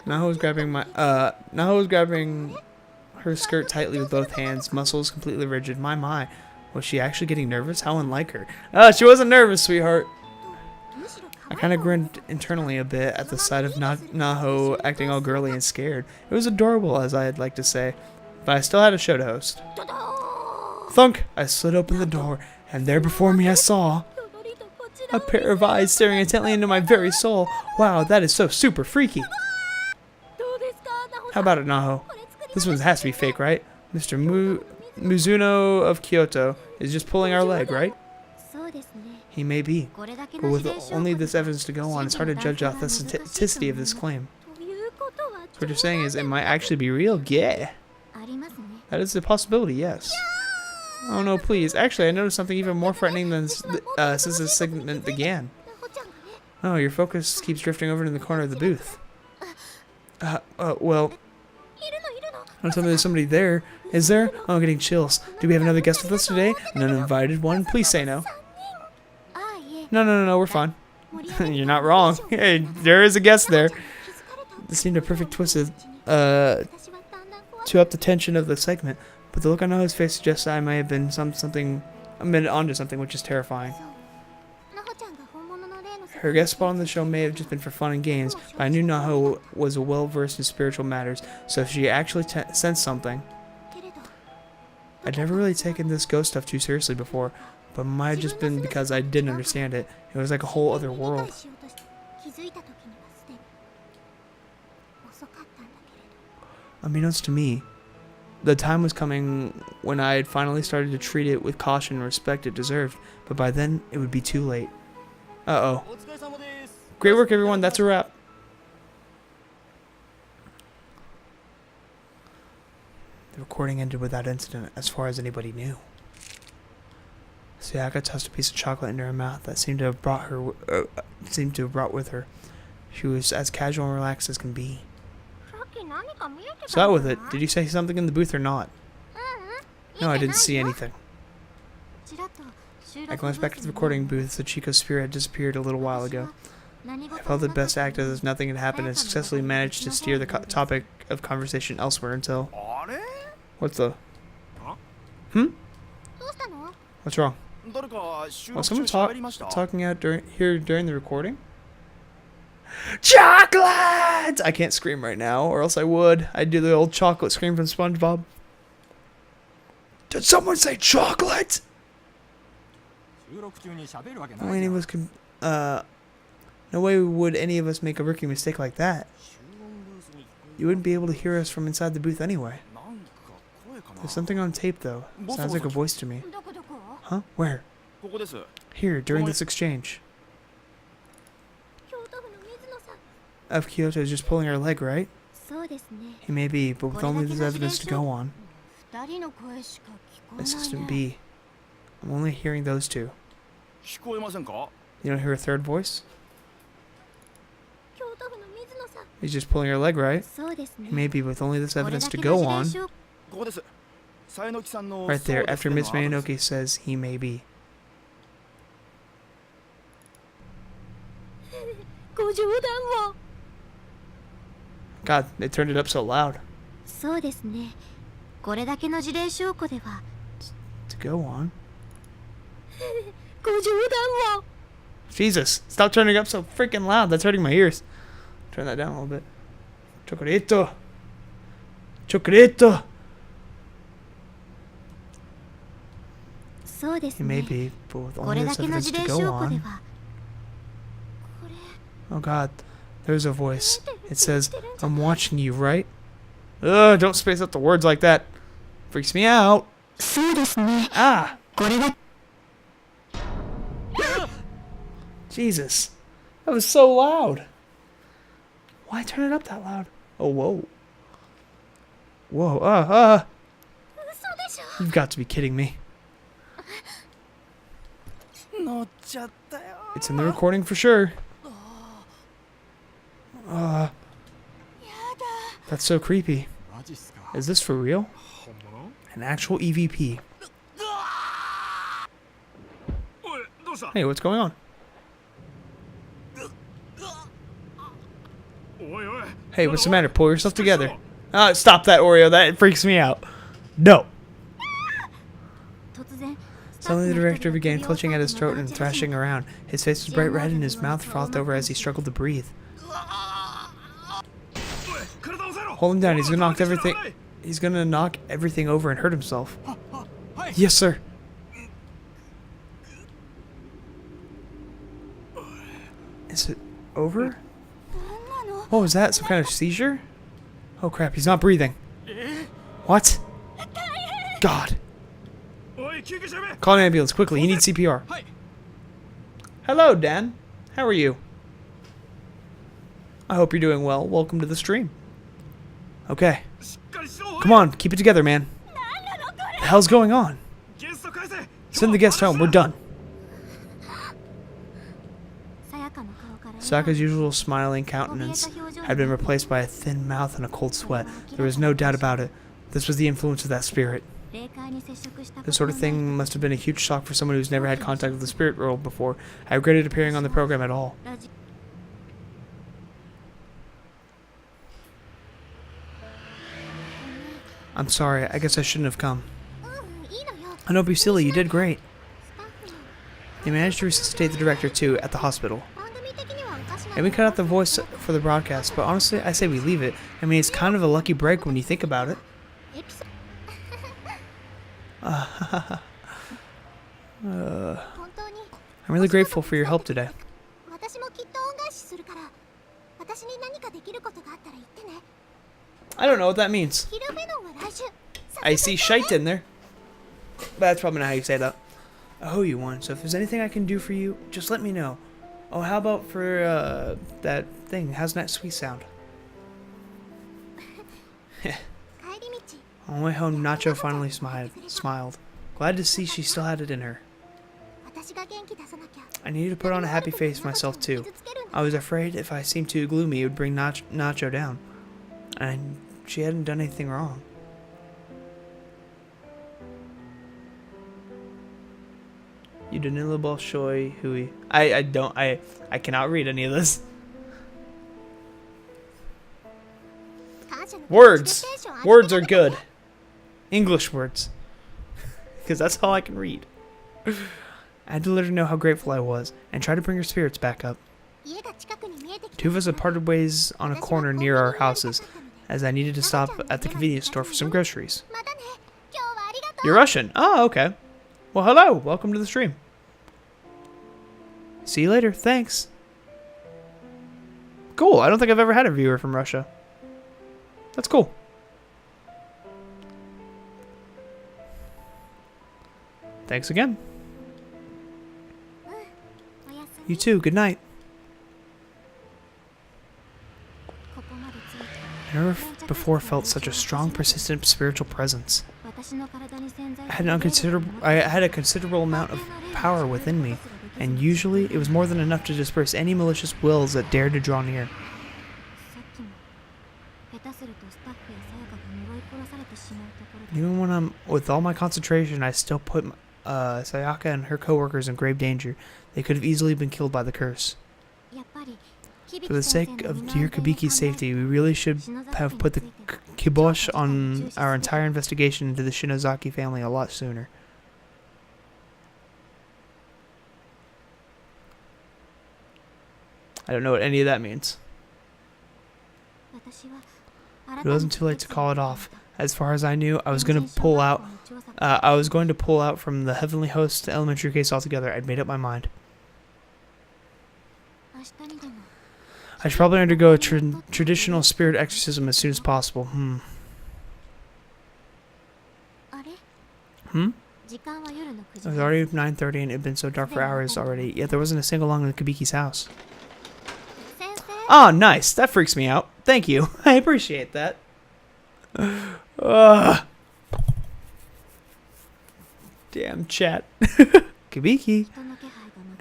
S1: Naho was grabbing her skirt tightly with both hands, muscles completely rigid. My. Was she actually getting nervous? How unlike her. She wasn't nervous, sweetheart. I kind of grinned internally a bit at the sight of Naho acting all girly and scared. It was adorable, as I'd like to say, but I still had a show to host. Thunk! I slid open the door, and there before me I saw a pair of eyes staring intently into my very soul. Wow, that is so super freaky. How about it, Naho? This one has to be fake, right? Mr. Mizuno of Kyoto is just pulling our leg, right? He may be, but with only this evidence to go on, it's hard to judge the authenticity of this claim. So what you're saying is it might actually be real? Yeah. That is a possibility, yes. Oh no, please. Actually, I noticed something even more frightening than since this segment began. Oh, your focus keeps drifting over to the corner of the booth. Well... Don't tell me there's somebody there. Is there? Oh, I'm getting chills. Do we have another guest with us today? An uninvited one? Please say no. No, we're fine. You're not wrong. Hey, there is a guest there. This seemed a perfect twist to up the tension of the segment, but the look on Naho's face suggests I may have been onto something which is terrifying. Her guest spot on the show may have just been for fun and games, but I knew Naho was well versed in spiritual matters, so if she actually sensed something... I'd never really taken this ghost stuff too seriously before, but it might have just been because I didn't understand it. It was like a whole other world. Unbeknownst to me, the time was coming when I had finally started to treat it with caution and respect it deserved, but by then it would be too late. Uh-oh. Great work, everyone. That's a wrap. The recording ended with that incident, as far as anybody knew. Sayaka tossed a piece of chocolate into her mouth that seemed to have brought with her. She was as casual and relaxed as can be. So out with it. Did you say something in the booth or not? No, I didn't see anything. I glanced back at the recording booth. Sachiko's spirit had disappeared a little while ago. I felt it best act as if nothing had happened and successfully managed to steer the topic of conversation elsewhere until... What's the... What's wrong? Was someone talking out during the recording? Chocolate! I can't scream right now, or else I would. I'd do the old chocolate scream from SpongeBob. Did someone say chocolate? No way would any of us make a rookie mistake like that. You wouldn't be able to hear us from inside the booth anyway. There's something on tape, though. Sounds like a voice to me. Huh? Where? Here, during this exchange. Of Kyoto is just pulling her leg, right? He may be, but with only this evidence to go on. Assistant B. I'm only hearing those two. You don't hear a third voice? He's just pulling her leg, right? He may be, with only this evidence to go on. Right there, after Ms. Mayanoki says he may be. God, they turned it up so loud. To go on. Jesus, stop turning it up so freaking loud. That's hurting my ears. Turn that down a little bit. Chocolito. Chocolito. He may be, but with only this evidence to go on. Oh God, there's a voice. It says, I'm watching you, right? Ugh, don't space out the words like that. Freaks me out. Ah! Jesus. That was so loud. Why turn it up that loud? Oh, whoa. Whoa, You've got to be kidding me. It's in the recording for sure. That's so creepy. Is this for real? An actual EVP. Hey, what's going on? Hey, what's the matter? Pull yourself together. Stop that, Oreo. That freaks me out. No. Suddenly the director began clutching at his throat and thrashing around. His face was bright red and his mouth frothed over as he struggled to breathe. Hold him down. He's gonna knock everything over and hurt himself. Yes, sir. Is it over? Oh, is that some kind of seizure? Oh crap, he's not breathing. What? God. Call an ambulance, quickly. He needs CPR. Hello, Dan. How are you? I hope you're doing well. Welcome to the stream. Okay. Come on, keep it together, man. What the hell's going on? Send the guest home. We're done. Sayaka's usual smiling countenance had been replaced by a thin mouth and a cold sweat. There was no doubt about it. This was the influence of that spirit. This sort of thing must have been a huge shock for someone who's never had contact with the spirit world before. I regretted appearing on the program at all. I'm sorry, I guess I shouldn't have come. Oh, don't be silly, you did great. They managed to resuscitate the director too at the hospital. And we cut out the voice for the broadcast, but honestly, I say we leave it. I mean, it's kind of a lucky break when you think about it. I'm really grateful for your help today. I don't know what that means. I see shite in there. But that's probably not how you say that. I owe you one, so if there's anything I can do for you, just let me know. Oh, how about for that thing? How's that sweet sound? On the way home, Nacho finally smiled. Glad to see she still had it in her. I needed to put on a happy face myself too. I was afraid if I seemed too gloomy, it would bring Nacho down. And she hadn't done anything wrong. You Danilo Bolshoi Hui. I cannot read any of this. Words. Words are good. English words. Because that's all I can read. I had to let her know how grateful I was and try to bring her spirits back up. Two of us had parted ways on a corner near our houses, as I needed to stop at the convenience store for some groceries. You're Russian? Oh, okay. Well, hello. Welcome to the stream. See you later. Thanks. Cool. I don't think I've ever had a viewer from Russia. That's cool. Thanks again. You too. Good night. I never before felt such a strong, persistent spiritual presence. I had a considerable amount of power within me, and usually it was more than enough to disperse any malicious wills that dared to draw near. Even when I'm with all my concentration, I still put Sayaka and her co-workers in grave danger. They could have easily been killed by the curse. For the sake of dear Kibiki's safety, we really should have put the kibosh on our entire investigation into the Shinozaki family a lot sooner. I don't know what any of that means. It wasn't too late to call it off. As far as I knew, I was going to pull out. From the Heavenly Host elementary case altogether. I'd made up my mind. I should probably undergo a traditional spirit exorcism as soon as possible. It was already 9:30 and it had been so dark for hours already, yet there wasn't a single lung in Kibiki's house. Oh, nice. That freaks me out. Thank you. I appreciate that. Damn chat. Kibiki.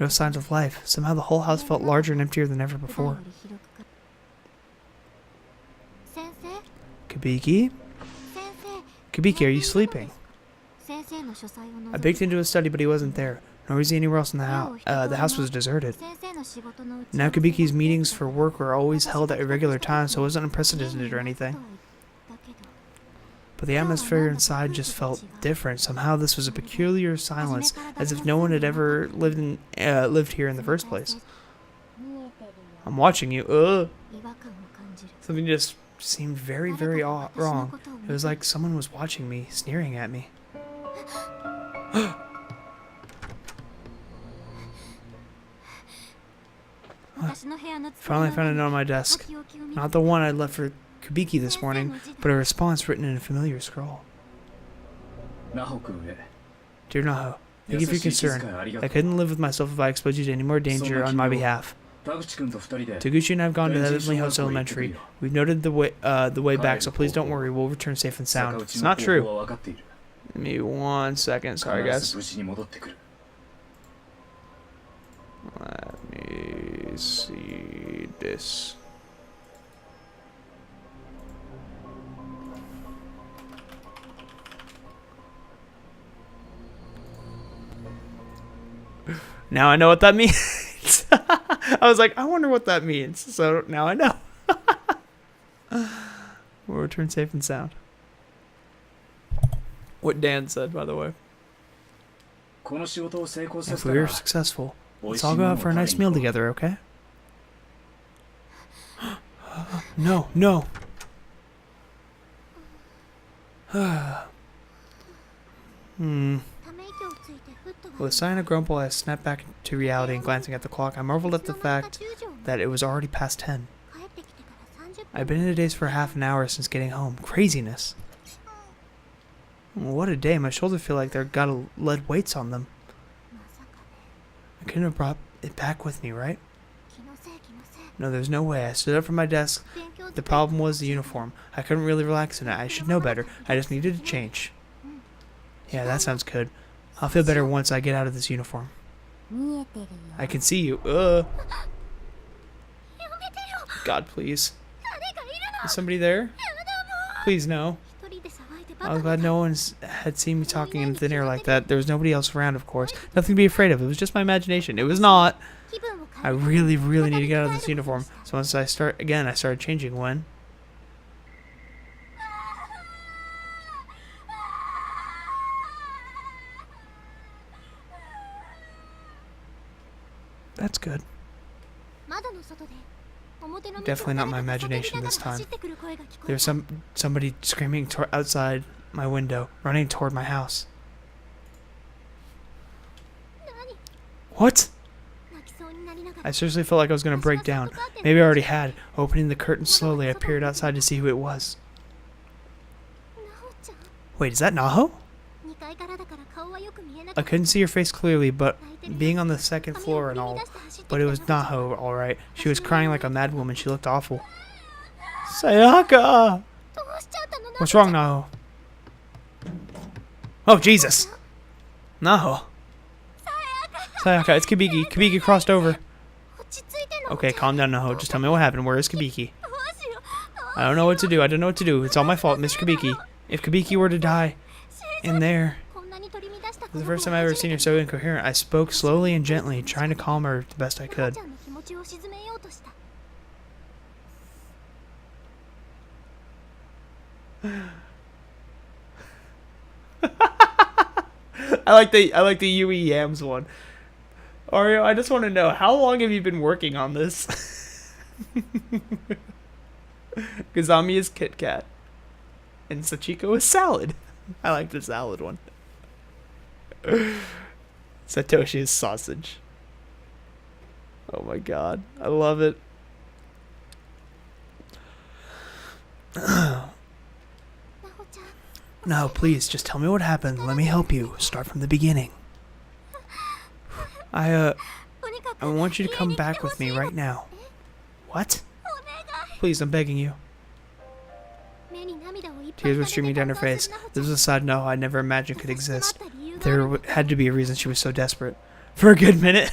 S1: No signs of life. Somehow the whole house felt larger and emptier than ever before. Kibiki? Kibiki, are you sleeping? I baked into his study, but he wasn't there. Nor was he anywhere else in the house. The house was deserted. Now Kibiki's meetings for work were always held at irregular times, so it wasn't unprecedented or anything. But the atmosphere inside just felt different. Somehow this was a peculiar silence, as if no one had ever lived here in the first place. I'm watching you. Something just seemed very, very wrong. It was like someone was watching me, sneering at me. Finally found a note on my desk. Not the one I left for Kibiki this morning, but a response written in a familiar scroll. Dear Naho, thank you for your concern. I couldn't live with myself if I exposed you to any more danger on my behalf. Taguchi and I have gone to the Heavenly Host Elementary. We've noted the way back, so please don't worry. We'll return safe and sound. It's not true. Give me 1 second. Sorry, guys. Let me see this. Now I know what that means. I was like, I wonder what that means. So now I know. We'll return safe and sound. What Dan said, by the way. If we are successful, let's all go out for a nice meal together, okay? No, no. Hmm.
S2: ため息をついてふっと
S1: With a sign of grumble, I snapped back to reality and glancing at the clock, I marveled at the fact that it was already past 10.
S2: 帰ってきてから30
S1: I'd
S2: 分
S1: been in a daze for half an hour since getting home. Craziness. What a day. My shoulders feel like they've got lead weights on them.
S2: まさかね
S1: I couldn't have brought it back with me, right?
S2: 気のせい気のせい
S1: No, there's no way. I stood up from my desk.
S2: 勉強
S1: The problem was the uniform. I couldn't really relax in it. I should know better. I just needed to change. Yeah, that sounds good. I'll feel better once I get out of this uniform.
S2: 見えてるよ
S1: I can see you.
S2: やめてよ
S1: God, please.
S2: 誰かいるの
S1: Is somebody there? Please, no.
S2: 一人で騒いでバ
S1: I
S2: カ
S1: was
S2: み
S1: glad
S2: たい
S1: no one had seen me talking in thin air like that. There was nobody else around, of course. Nothing to be afraid of. It was just my imagination. It was not.
S2: 気分を
S1: I
S2: 変える
S1: really, really need to get out of this uniform. So once I started changing when. That's good.
S2: 窓の外で表の
S1: Definitely not my imagination this time. There's somebody screaming outside my window, running toward my house. What? I seriously felt like I was going to break down. Maybe I already had. Opening the curtain slowly, I peered outside to see who it was. Wait, is that Naho? I couldn't see her face clearly, but being on the second floor and all. But it was Naho, alright. She was crying like a mad woman. She looked awful. Sayaka! What's wrong, Naho? Oh, Jesus! Naho. Sayaka, it's Kibiki. Kibiki crossed over. Okay, calm down, Naho. Just tell me what happened. Where is Kibiki? I don't know what to do. I don't know what to do. It's all my fault, Mr. Kibiki. If Kibiki were to die in there... It was the first time I've ever seen her so incoherent. I spoke slowly and gently, trying to calm her the best I could. I like the Yui Yams one. Ario, I just want to know, how long have you been working on this? Gazami is Kit Kat. And Sachiko is salad. I like the salad one. Satoshi is sausage. Oh my god. I love it. No, please, just tell me what happened. Let me help you. Start from the beginning. I want you to come back with me right now. What? Please, I'm begging you. Tears were streaming down her face. This was a side note I never imagined could exist. There had to be a reason she was so desperate. For a good minute.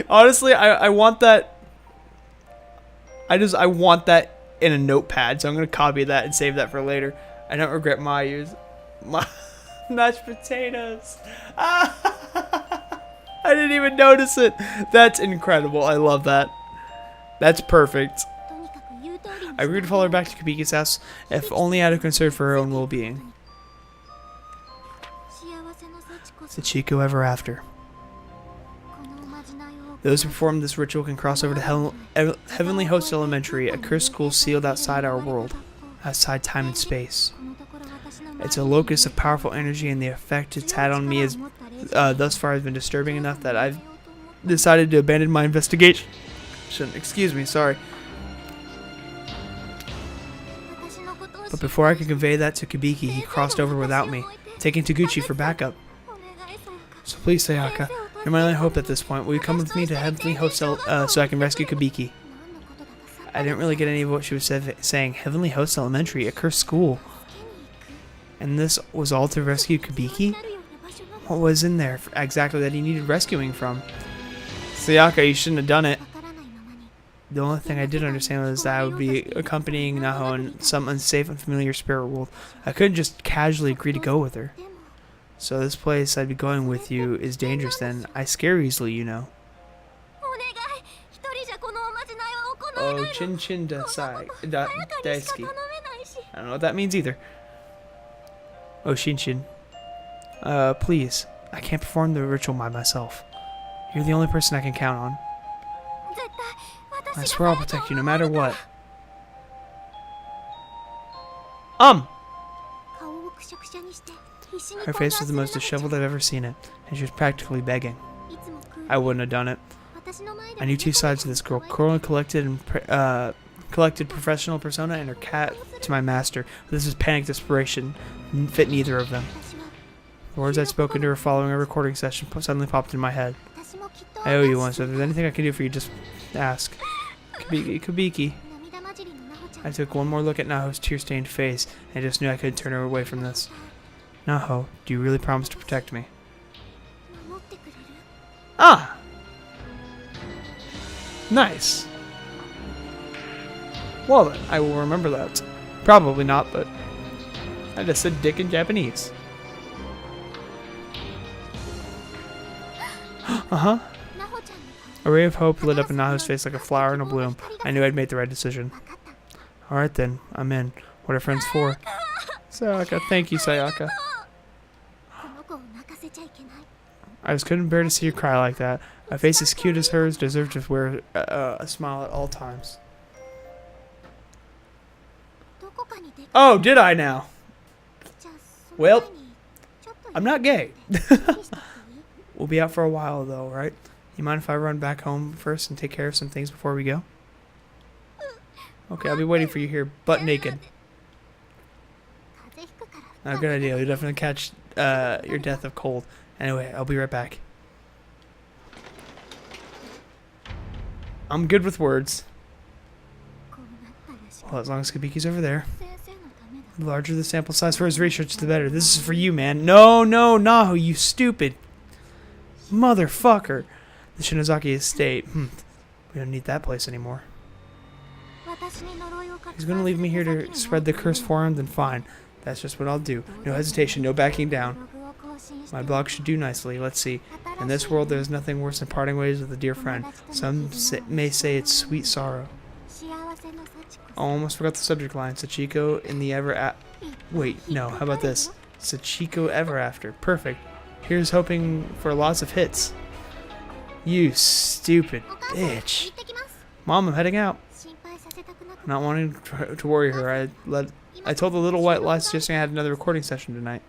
S1: Honestly, I want that. I want that in a notepad, so I'm going to copy that and save that for later. I don't regret my use. Mashed potatoes. I didn't even notice it. That's incredible. I love that. That's perfect. I agreed to follow her back to Kibiki's house, if only out of concern for her own well-being. Sachiko ever after. Those who perform this ritual can cross over to Heavenly Host Elementary, a cursed school sealed outside our world, outside time and space. It's a locus of powerful energy, and the effect it's had on me is, thus far has been disturbing enough that I've decided to abandon my investigation. Excuse me, sorry. But before I could convey that to Kibiki, he crossed over without me, taking Taguchi for backup. So please, Sayaka, you're my only hope at this point. Will you come with me to Heavenly Host so I can rescue Kibiki? I didn't really get any of what she was saying. Heavenly Host Elementary, a cursed school. And this was all to rescue Kibiki? What was in there exactly that he needed rescuing from? Sayaka, you shouldn't have done it. The only thing I did understand was that I would be accompanying Naho in some unsafe, unfamiliar spirit world. I couldn't just casually agree to go with her. So this place I'd be going with you is dangerous then. I scare easily, you know. Oh, Chin Chin Daisuki. I don't know what that means either. Oh, Shinshin. Please. I can't perform the ritual by myself. You're the only person I can count on. I swear I'll protect you no matter what.
S2: しゃくしゃにして必死に
S1: Her face was the most disheveled I've ever seen it, and she was practically begging.
S2: いつもクール
S1: I wouldn't have done it.
S2: 私の前で
S1: I knew two sides to this girl: cool and collected professional persona, and her cat to my master. This was panic desperation. Fit neither of them.
S2: 私は
S1: The words I'd spoken to her following a recording session suddenly popped in my head.
S2: 私もきっと
S1: I owe you one, so if there's anything I can do for you, just ask. Kubiki.
S2: 涙混じりのなほちゃん
S1: I took one more look at Naho's tear-stained face, and I just knew I couldn't turn her away from this. Naho, do you really promise to protect me?
S2: 守ってくれる
S1: Ah! Nice. Well then, I will remember that. Probably not, but I just said dick in Japanese. Uh-huh.
S2: なほちゃんの
S1: A ray of hope lit up in Naho's face like a flower in a bloom. I knew I'd made the right decision.
S2: 顔分かった
S1: Alright then, I'm in. What are friends for? Sayaka, thank you, Sayaka.
S2: この子を泣かせちゃいけない
S1: I just couldn't bear to see you cry like that. A face as cute as hers deserved to wear a smile at all times.
S2: どこかに出か
S1: Oh, did I now?
S2: じゃあその
S1: Well,
S2: 前にちょっと
S1: I'm not gay.
S2: ゆっくりしてていい
S1: We'll be out for a while though, right? You mind if I run back home first and take care of some things before we go? Okay, I'll be waiting for you here, butt naked.
S2: 風邪ひくから
S1: Oh, good idea. You'll definitely catch your death of cold. Anyway, I'll be right back. I'm good with words.
S2: こうなったらし
S1: Well, as long as Kabiki's over there.
S2: 先生のためだ
S1: The larger the sample size for his research, the better. This is for you, man. No, Naho, you stupid motherfucker. The Shinozaki estate. We don't need that place anymore.
S2: 私に呪いをかけ
S1: He's gonna leave me here to spread the curse for him, then fine. That's just what I'll do. No hesitation, no backing down.
S2: ブログを更新して
S1: My blog should do nicely. Let's see. In this world, there's nothing worse than parting ways with a dear friend. Some may say it's sweet sorrow.
S2: 幸せの幸こ
S1: I almost forgot the subject line. Sachiko in the Wait, no. How about this? Sachiko ever after. Perfect. Here's hoping for lots of hits. You stupid
S2: お母さん行
S1: bitch.
S2: ってきます
S1: Mom, I'm heading out.
S2: 心配させたくなく
S1: Not wanting to worry her, I told the little white lie suggesting I had another recording session tonight.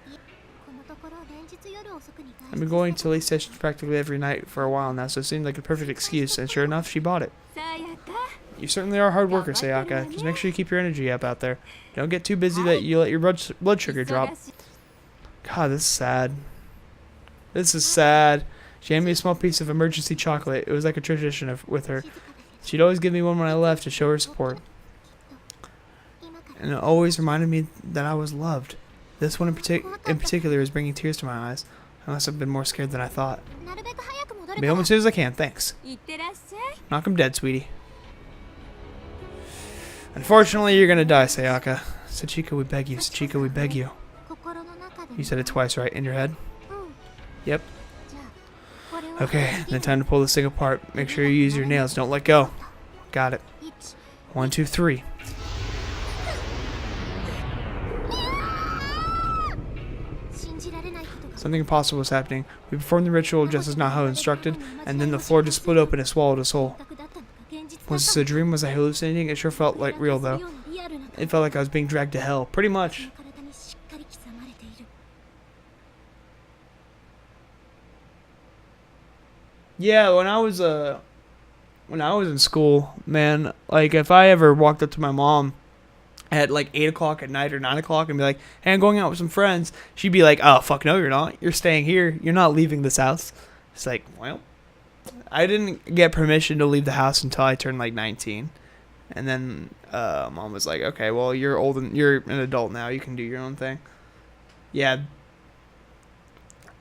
S2: このところ連日夜遅くに外
S1: I've
S2: 出
S1: been going to Lee sessions practically every night for a while now, so it seemed like a perfect excuse, and sure enough, she bought it.
S2: さやか
S1: You certainly are a hard worker, Sayaka. Just make sure you keep your energy up out there. Don't get too busy that you let your blood sugar drop. God, this is sad. This is sad. She handed me a small piece of emergency chocolate. It was like a tradition with her.
S2: 静かで
S1: She'd always give me one when I left to show her support.
S2: 今から
S1: And it always reminded me that I was loved. This one in particular is bringing tears to my eyes. I must have been more scared than I thought.
S2: なるべく早く戻る
S1: Be
S2: か
S1: home
S2: ら
S1: as soon as I can, thanks.
S2: 行ってらっしゃい
S1: Knock him dead, sweetie. Unfortunately, you're gonna die, Sayaka. Sachiko, we beg you. Sachiko, we beg you.
S2: 心の中で
S1: You said it twice, right? In your head?
S2: うん
S1: Yep.
S2: じゃあこれは
S1: Okay, then time to pull this thing apart. Make sure you use your nails. Don't let go. Got it.
S2: 1
S1: 1, 2, 3.
S2: 信じられないことが
S1: Something impossible was happening. We performed the ritual just as Naho instructed, and then the floor just split open and swallowed us whole.
S2: 感覚だったのか現実だった
S1: Was this a dream? Was I hallucinating? It sure felt like real, though. It felt like I was being dragged to hell. Pretty much.
S2: 体にしっかり刻まれている
S1: Yeah, when I was in school, man, like if I ever walked up to my mom at like 8 o'clock at night or 9 o'clock and be like, hey, I'm going out with some friends, she'd be like, oh, fuck no, you're not. You're staying here. You're not leaving this house. It's like, well, I didn't get permission to leave the house until I turned like 19. And then mom was like, okay, well, you're old and you're an adult now. You can do your own thing. Yeah.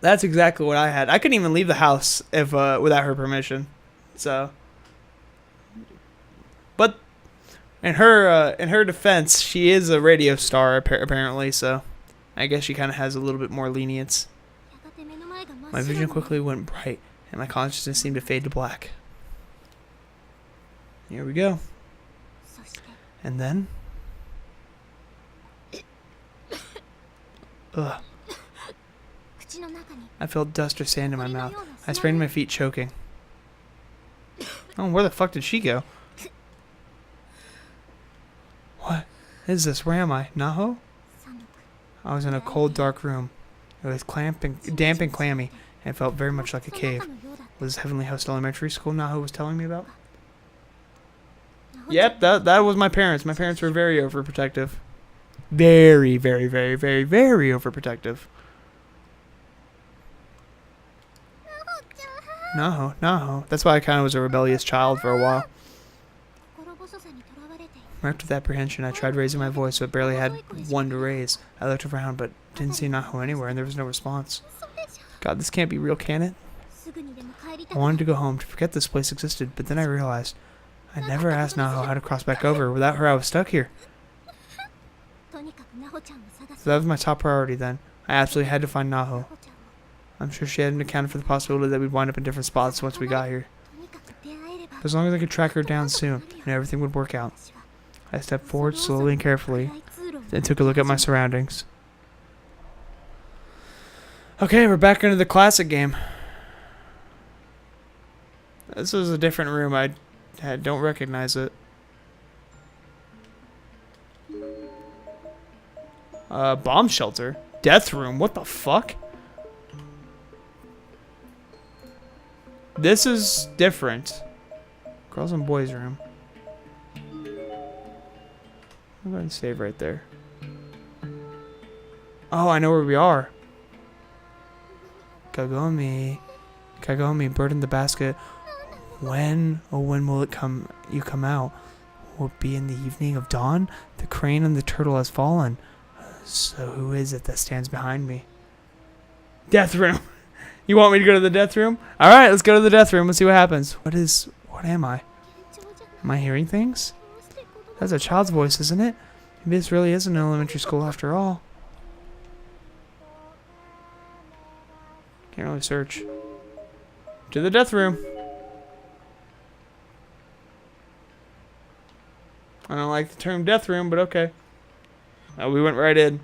S1: That's exactly what I had. I couldn't even leave the house if without her permission. So, but in her defense, she is a radio star apparently. So, I guess she kind of has a little bit more lenience.
S2: やがて目の前が真っ
S1: My
S2: 白
S1: vision
S2: に
S1: quickly went bright, and my consciousness seemed to fade to black. Here we go.
S2: そして
S1: And then, ugh,
S2: 口の中に
S1: I felt dust or sand in my
S2: 鳥の
S1: mouth.
S2: ような
S1: I
S2: 砂
S1: sprained
S2: が
S1: my feet, choking. Oh, where the fuck did she go? What is this? Where am I? Naho?
S2: 寒く
S1: I was in a cold, dark room. It was damp and clammy, and it felt very much like a cave. Was this Heavenly Host Elementary School Naho was telling me about? Yep, that was my parents. My parents were very overprotective. Very, very, very, very, very overprotective. No. That's why I kind of was a rebellious child for a while. Marked with apprehension, I tried raising my voice, but barely had one to raise. I looked around, but didn't see Naho anywhere, and there was no response. God, this can't be real, can it? I wanted to go home to forget this place existed, but then I realized I never asked Naho how to cross back over. Without her, I was stuck here. So that was my top priority then. I absolutely had to find Naho. I'm sure she hadn't accounted for the possibility that we'd wind up in different spots once we got here. But as long as I could track her down soon, and everything would work out. I stepped forward slowly and carefully, then took a look at my surroundings. Okay, we're back into the classic game. This is a different room. I don't recognize it. Bomb shelter? Death room? What the fuck? This is different. Girls and boys room. I'm going to save right there. Oh, I know where we are. Kagome, bird in the basket. When, oh when will you come out? Will it be in the evening of dawn? The crane and the turtle has fallen. So who is it that stands behind me? Death room. You want me to go to the death room? Alright, let's go to the death room. Let's see what happens. What am I? Am I hearing things? That's a child's voice, isn't it? Maybe this really is an elementary school after all. Can't really search. To the death room. I don't like the term death room, but okay. Oh, we went right in.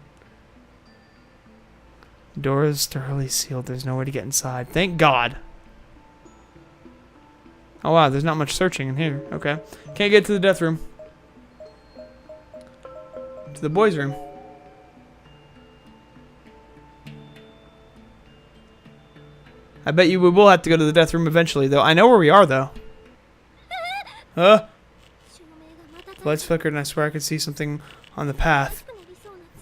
S1: The door is thoroughly sealed. There's no way to get inside. Thank God. Oh wow, there's not much searching in here. Okay. Can't get to the death room. To the boys' room. I bet you we will have to go to the death room eventually, though. I know where we are, though. The lights flickered, and I swear I could see something on the path.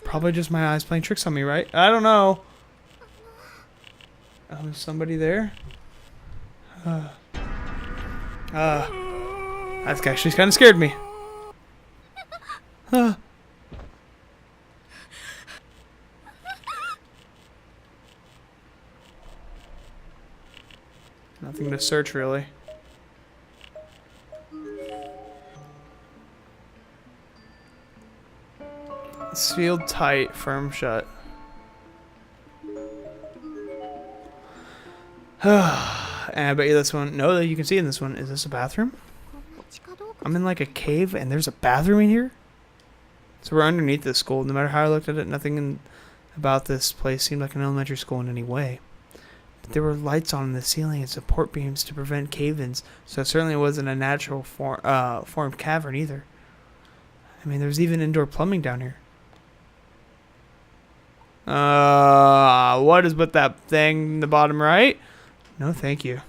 S1: Probably just my eyes playing tricks on me, right? I don't know. Oh, is somebody there? That's actually kind of scared me. Nothing to search, really. Sealed tight, firm shut. And I bet you this one. No, that you can see in this one. Is this a bathroom? I'm in like a cave, and there's a bathroom in here. So we're underneath this school. No matter how I looked at it, nothing about this place seemed like an elementary school in any way. But there were lights on in the ceiling and support beams to prevent cave-ins, so it certainly wasn't a natural formed cavern either. I mean, there's even indoor plumbing down here. What is with that thing in the bottom right? No, thank you.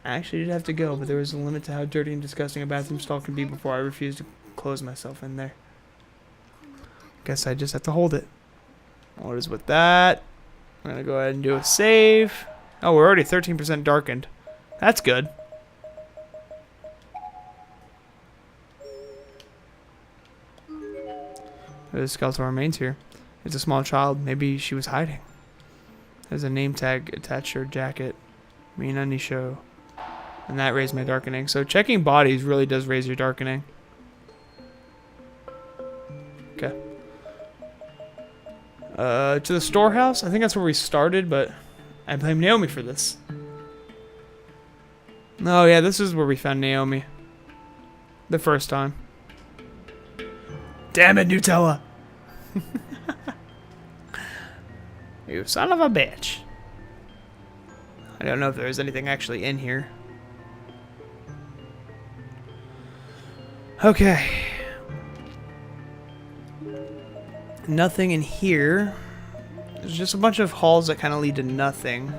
S1: I actually did have to go, but there was a limit to how dirty and disgusting a bathroom stall can be before I refused to close myself in there. Guess I just have to hold it. What is with that? I'm gonna go ahead and do a save. Oh, we're already 13% darkened. That's good. There's a skeletal remains here. It's a small child. Maybe she was hiding. There's a name tag attached to her jacket. Mina Nisho. And that raised my darkening. So checking bodies really does raise your darkening. Okay. To the storehouse? I think that's where we started, but I blame Naomi for this. Oh yeah, this is where we found Naomi. The first time. Damn it, Nutella! You son of a bitch. I don't know if there's anything actually in here. Okay. Nothing in here. There's just a bunch of halls that kind of lead to nothing.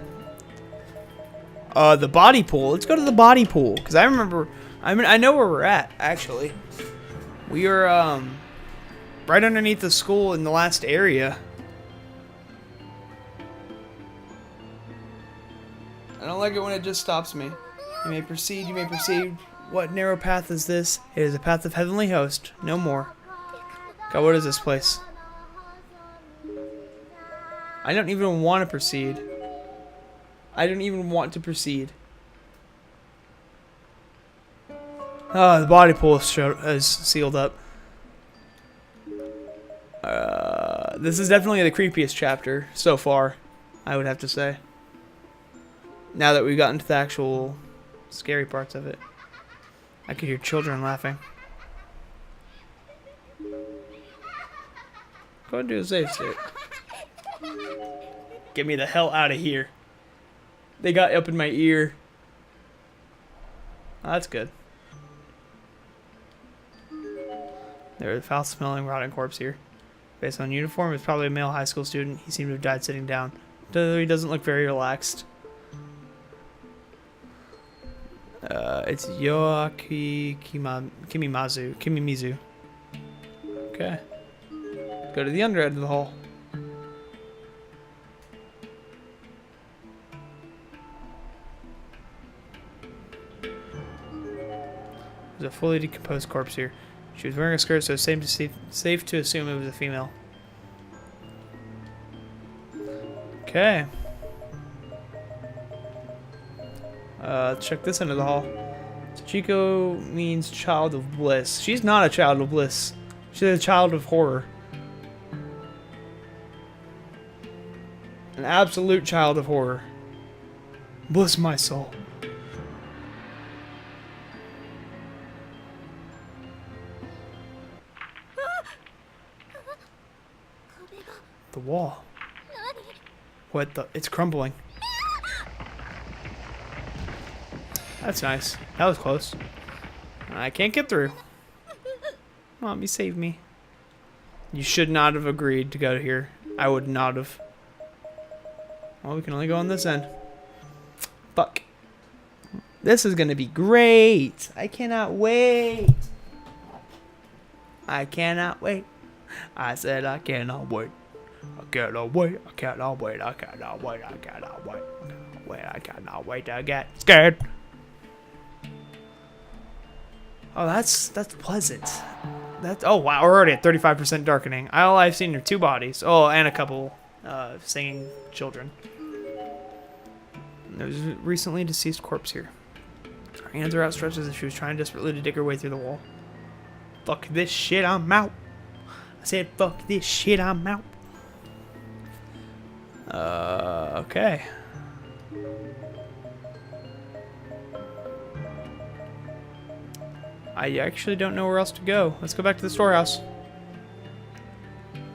S1: The body pool. Let's go to the body pool. Because I remember... I know where we're at, actually. We are, right underneath the school in the last area. I don't like it when it just stops me. You may proceed, you may proceed. What narrow path is this? It is a path of heavenly host. No more. God, what is this place? I don't even want to proceed. I don't even want to proceed. Oh, the body pool is sealed up. This is definitely the creepiest chapter so far, I would have to say. Now that we've gotten to the actual scary parts of it. I could hear children laughing. Go and do a save state. Get me the hell out of here. They got up in my ear. Oh, that's good. There's a foul-smelling, rotting corpse here. Based on uniform, it's probably a male high school student. He seemed to have died sitting down. Though he doesn't look very relaxed. It's Kimimazu. Okay. Go to the under end of the hall. There's a fully decomposed corpse here. She was wearing a skirt, so it's safe to assume it was a female. Okay. Let's check this end of the hall. Chico means child of bliss. She's not a child of bliss. She's a child of horror. An absolute child of horror. Bless my soul. The wall. What the? It's crumbling. That's nice. That was close. I can't get through. Mommy, save me. You should not have agreed to go here. I would not have. Well, we can only go on this end. Fuck. This is gonna be great. I cannot wait. I cannot wait. I said I cannot wait. I cannot wait. I cannot wait. I cannot wait. I cannot wait. I cannot wait to get scared. Oh, that's pleasant. Oh wow, we're already at 35% darkening. All I've seen are two bodies. Oh, and a couple singing children. There's a recently deceased corpse here. Her hands are outstretched as if she was trying desperately to dig her way through the wall. Fuck this shit, I'm out. I said, fuck this shit, I'm out. Okay. I actually don't know where else to go. Let's go back to the storehouse.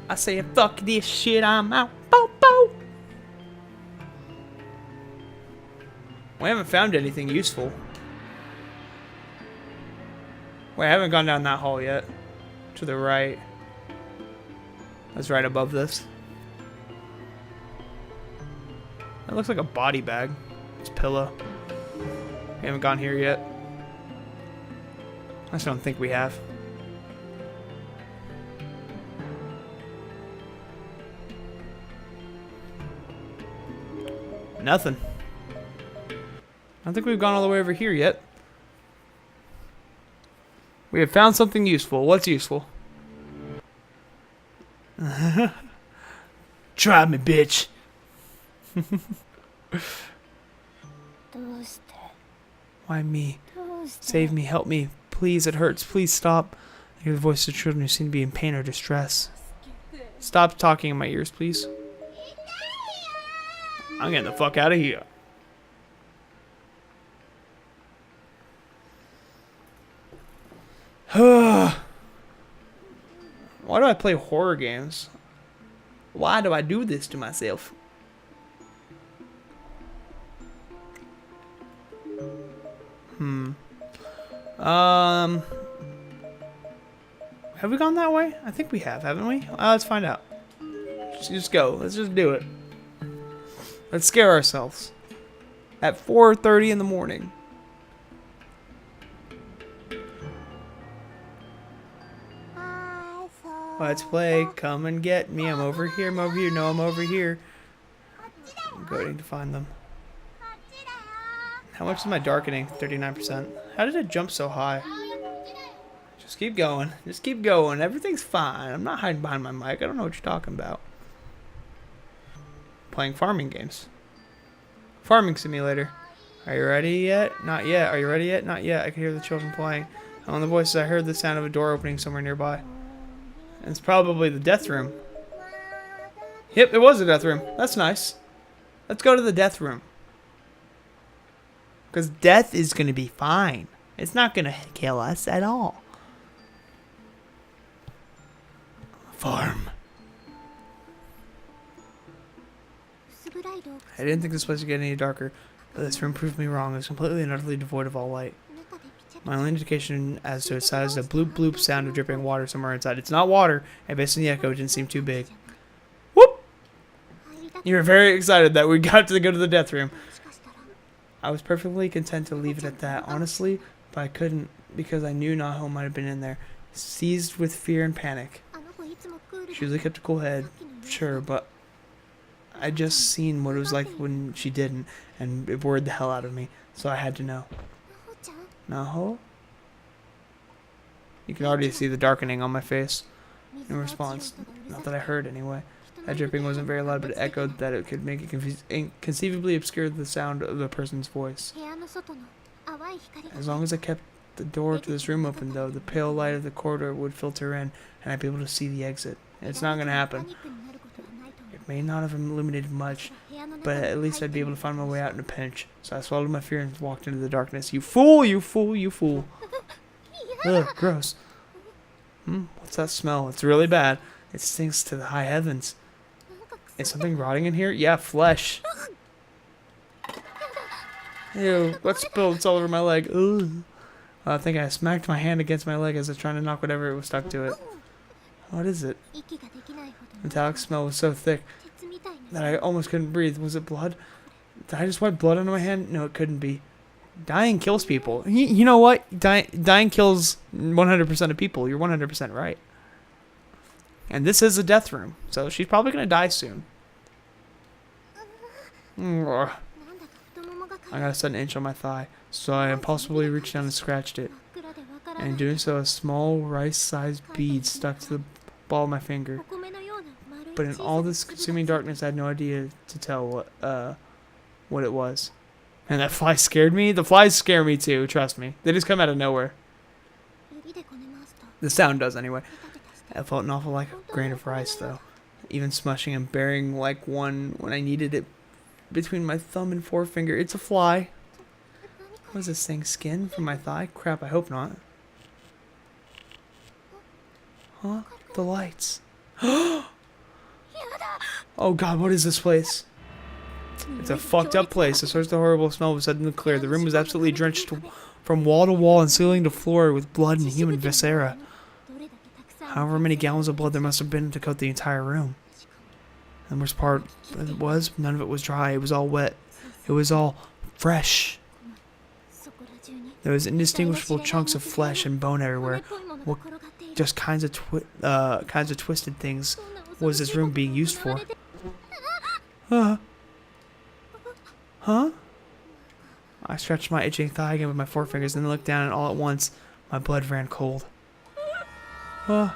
S1: I say, fuck this shit, I'm out. Bow, bow. We haven't found anything useful. Wait, I haven't gone down that hall yet. To the right. That's right above this. That looks like a body bag. It's a pillow. We haven't gone here yet. I just don't think we have. Nothing. I don't think we've gone all the way over here yet. We have found something useful. What's useful? Try me, bitch. Why me? Save me, help me. Please, it hurts. Please stop. I hear the voices of children who seem to be in pain or distress. Stop talking in my ears, please. I'm getting the fuck out of here. Why do I play horror games? Why do I do this to myself? Have we gone that way? I think we have, haven't we? Let's find out. Just go. Let's just do it. Let's scare ourselves. At 4:30 in the morning. Let's play. Come and get me. I'm over here. I'm over here. No, I'm over here. I'm going to find them. How much is my darkening? 39%. How did it jump so high? Just keep going. Just keep going. Everything's fine. I'm not hiding behind my mic. I don't know what you're talking about. Playing farming games. Farming simulator. Are you ready yet? Not yet. Are you ready yet? Not yet. I can hear the children playing. On the voices, I heard the sound of a door opening somewhere nearby. And it's probably the death room. Yep, it was a death room. That's nice. Let's go to the death room. Because death is going to be fine. It's not going to kill us at all. Farm. I didn't think this place would get any darker, but this room proved me wrong. It was completely and utterly devoid of all light. My only indication as to its size is a bloop bloop sound of dripping water somewhere inside. It's not water, and based on the echo, it didn't seem too big. Whoop! You were very excited that we got to go to the death room. I was perfectly content to leave it at that, honestly, but I couldn't because I knew Naho might have been in there, seized with fear and panic. She usually kept a cool head, sure, but I just seen what it was like when she didn't, and it worried the hell out of me, so I had to know. Naho? You can already see the darkening on my face in response. Not that I heard, anyway. That dripping wasn't very loud, but it echoed that it could make it conceivably obscure the sound of a person's voice. As long as I kept the door to this room open, though, the pale light of the corridor would filter in, and I'd be able to see the exit. It's not going to happen. It may not have illuminated much, but at least I'd be able to find my way out in a pinch. So I swallowed my fear and walked into the darkness. You fool! You fool! You fool! Ugh, gross. What's that smell? It's really bad. It stinks to the high heavens. Is something rotting in here? Yeah, flesh. Ew, what spilled? It's all over my leg. Ugh. I think I smacked my hand against my leg as I was trying to knock whatever was stuck to it. What is it? The metallic smell was so thick that I almost couldn't breathe. Was it blood? Did I just wipe blood onto my hand? No, it couldn't be. Dying kills people. You know what? Dying kills 100% of people. You're 100% right. And this is a death room, so she's probably going to die soon. I got a sudden itch on my thigh, so I impulsively reached down and scratched it. And in doing so, a small rice-sized bead stuck to the ball of my finger. But in all this consuming darkness, I had no idea to tell what it was. And that fly scared me. The flies scare me too, trust me. They just come out of nowhere. The sound does anyway. It felt an awful like a grain of rice, though. Even smushing and bearing like one when I needed it between my thumb and forefinger. It's a fly. What is this thing? Skin from my thigh? Crap, I hope not. Huh? The lights. Oh god, what is this place? It's a fucked up place. The source of the horrible smell was suddenly clear. The room was absolutely drenched from wall to wall and ceiling to floor with blood and human viscera. However many gallons of blood there must have been to coat the entire room. And the worst part was, none of it was dry. It was all wet. It was all fresh. There was indistinguishable chunks of flesh and bone everywhere. What just kinds of twisted things was this room being used for? Huh? I stretched my itching thigh again with my forefingers and then looked down, and all at once, my blood ran cold. A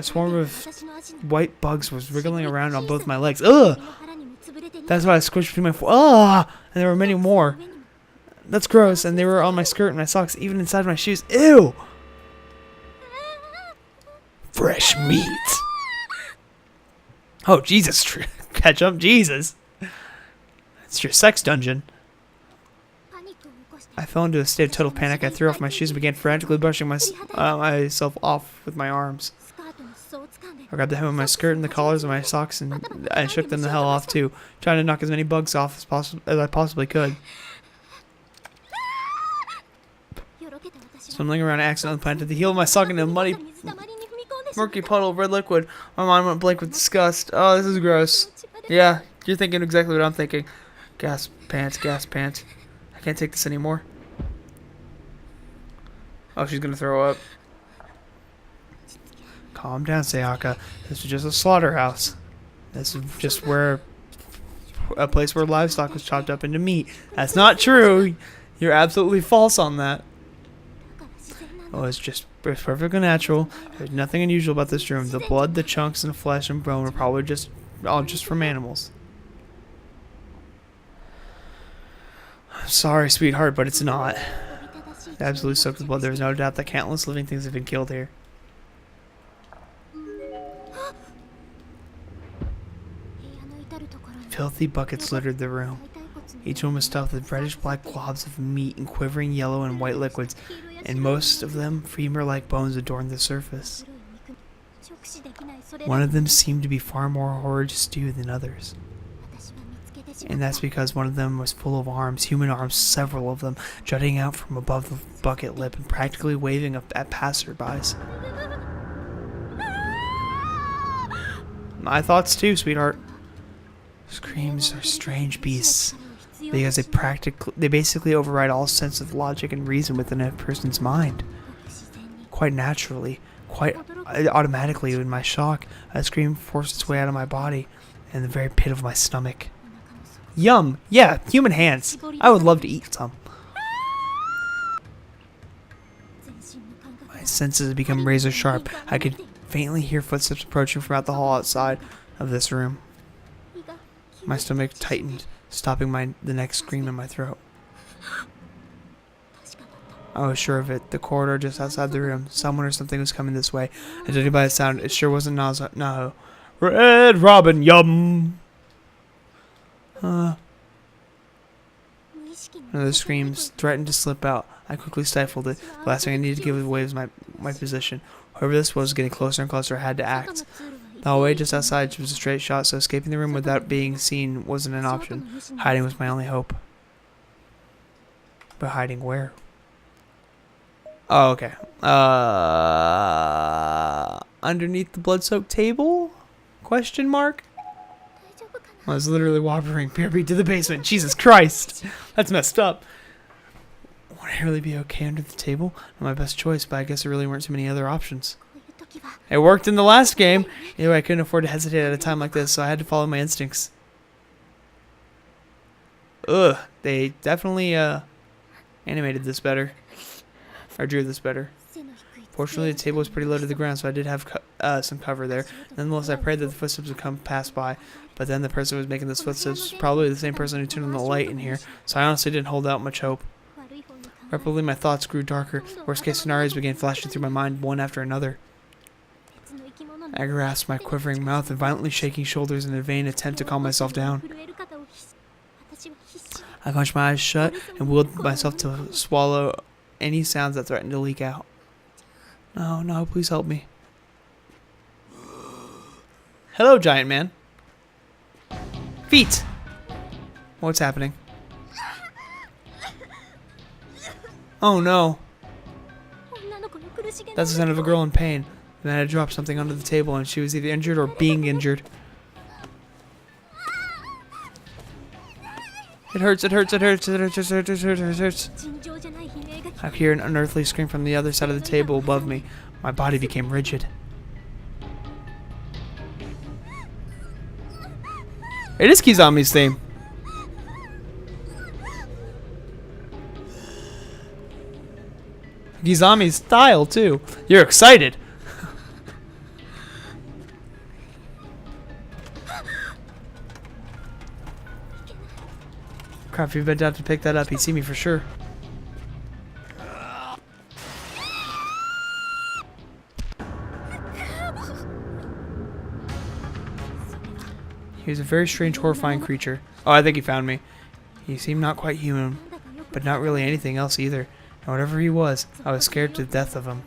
S1: swarm of white bugs was wriggling around on both my legs. Ugh! That's why I squished between my and there were many more. That's gross, and they were on my skirt and my socks, even inside my shoes. Ew! Fresh meat. Oh, Jesus. Ketchup, Jesus. It's your sex dungeon. I fell into a state of total panic. I threw off my shoes and began frantically brushing myself off with my arms. I grabbed the hem of my skirt and the collars of my socks and I shook them the hell off too, trying to knock as many bugs off as I possibly could. Stumbling around, I accidentally planted the heel of my sock into a muddy murky puddle of red liquid. My mind went blank with disgust. Oh, this is gross. Yeah, you're thinking exactly what I'm thinking. Gas pants, gas pants. I can't take this anymore. Oh, she's gonna throw up. Calm down, Sayaka. This is just a slaughterhouse. This is just where a place where livestock was chopped up into meat. That's not true. You're absolutely false on that. Oh, it's perfectly natural. There's nothing unusual about this room. The blood, the chunks, and the flesh and bone are probably all just from animals. I'm sorry, sweetheart, but it's not. Absolutely soaked with blood. There's no doubt that countless living things have been killed here. Filthy buckets littered the room. Each one was stuffed with reddish-black globs of meat and quivering yellow and white liquids, and most of them femur-like bones adorned the surface. One of them seemed to be far more horrid to stew than others. And that's because one of them was full of arms, human arms, several of them, jutting out from above the bucket lip and practically waving at passerbys. My thoughts too, sweetheart. Screams are strange beasts, because they basically override all sense of logic and reason within a person's mind. Quite naturally, quite automatically, in my shock, a scream forced its way out of my body and the very pit of my stomach. Yum! Yeah, human hands. I would love to eat some. My senses had become razor sharp. I could faintly hear footsteps approaching from out the hall outside of this room. My stomach tightened, stopping the next scream in my throat. I was sure of it. The corridor just outside the room. Someone or something was coming this way. And judging by the sound, it sure wasn't Naho. Red Robin, yum! Another screams threatened to slip out. I quickly stifled it. The last thing I needed to give away was my position. Whoever this was getting closer and closer, I had to act. The hallway just outside was a straight shot, so escaping the room without being seen wasn't an option. Hiding was my only hope. But hiding where? Oh, okay. Underneath the blood-soaked table? Question mark? I was literally wandering BRB to the basement. Jesus Christ! That's messed up. Would I really be okay under the table? Not my best choice, but I guess there really weren't too many other options. It worked in the last game. Anyway, I couldn't afford to hesitate at a time like this, so I had to follow my instincts. Ugh, they definitely animated this better. Or drew this better. Fortunately, the table was pretty low to the ground, so I did have some cover there. Nonetheless, I prayed that the footsteps would come pass by. But then the person who was making those footsteps was probably the same person who turned on the light in here, so I honestly didn't hold out much hope. Rapidly, my thoughts grew darker. Worst-case scenarios began flashing through my mind one after another. I grasped my quivering mouth and violently shaking shoulders in a vain attempt to calm myself down. I clenched my eyes shut and willed myself to swallow any sounds that threatened to leak out. No, no, please help me. Hello, giant man. Feet! What's happening? Oh no. That's the sound of a girl in pain. And then I dropped something onto the table and she was either injured or being injured. It hurts, it hurts, it hurts, it hurts, it hurts, it hurts, it hurts. I hear an unearthly scream from the other side of the table above me. My body became rigid. It is Kizami's theme. Kizami's style too. You're excited. Crap, if you bent down to pick that up, he'd see me for sure. He was a very strange, horrifying creature. Oh, I think he found me. He seemed not quite human, but not really anything else either. And whatever he was, I was scared to death of him.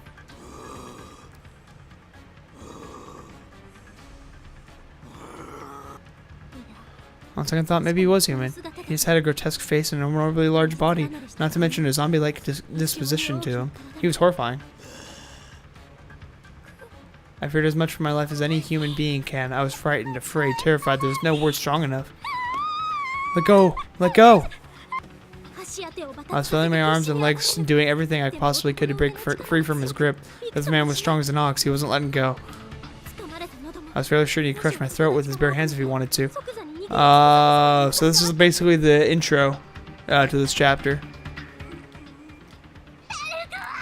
S1: On second thought, maybe he was human. He just had a grotesque face and an abnormally large body, not to mention a zombie-like disposition to him. He was horrifying. I feared as much for my life as any human being can. I was frightened, afraid, terrified. There was no word strong enough. Let go! Let go! I was flailing my arms and legs, doing everything I possibly could to break free from his grip. But the man was strong as an ox. He wasn't letting go. I was fairly sure he could crush my throat with his bare hands if he wanted to. So this is basically the intro to this chapter.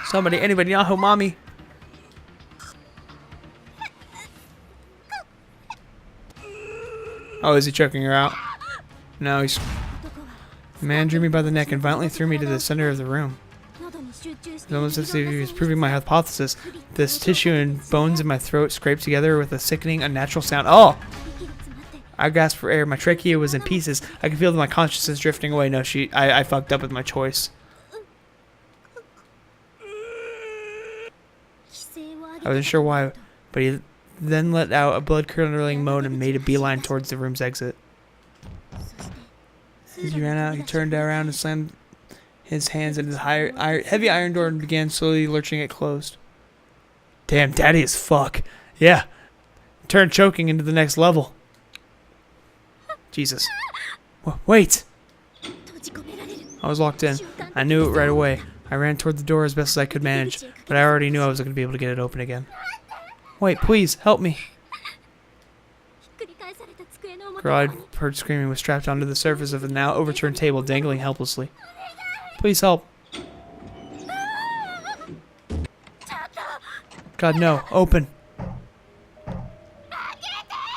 S1: Somebody, anybody, Yahoo, mommy. Oh, is he choking her out? No, he's... The man drew me by the neck and violently threw me to the center of the room. It was almost as if he was proving my hypothesis. This tissue and bones in my throat scraped together with a sickening, unnatural sound. Oh! I gasped for air. My trachea was in pieces. I could feel my consciousness drifting away. No, I fucked up with my choice. I wasn't sure why, but he then let out a blood-curdling moan and made a beeline towards the room's exit. As he ran out, he turned around and slammed his hands into the heavy iron door and began slowly lurching it closed. Damn, daddy as fuck. Yeah. Turned choking into the next level. Jesus. Wait! I was locked in. I knew it right away. I ran toward the door as best as I could manage, but I already knew I wasn't going to be able to get it open again. Wait, please, help me. The girl I'd heard screaming was strapped onto the surface of the now overturned table, dangling helplessly. Please help. God, no. Open.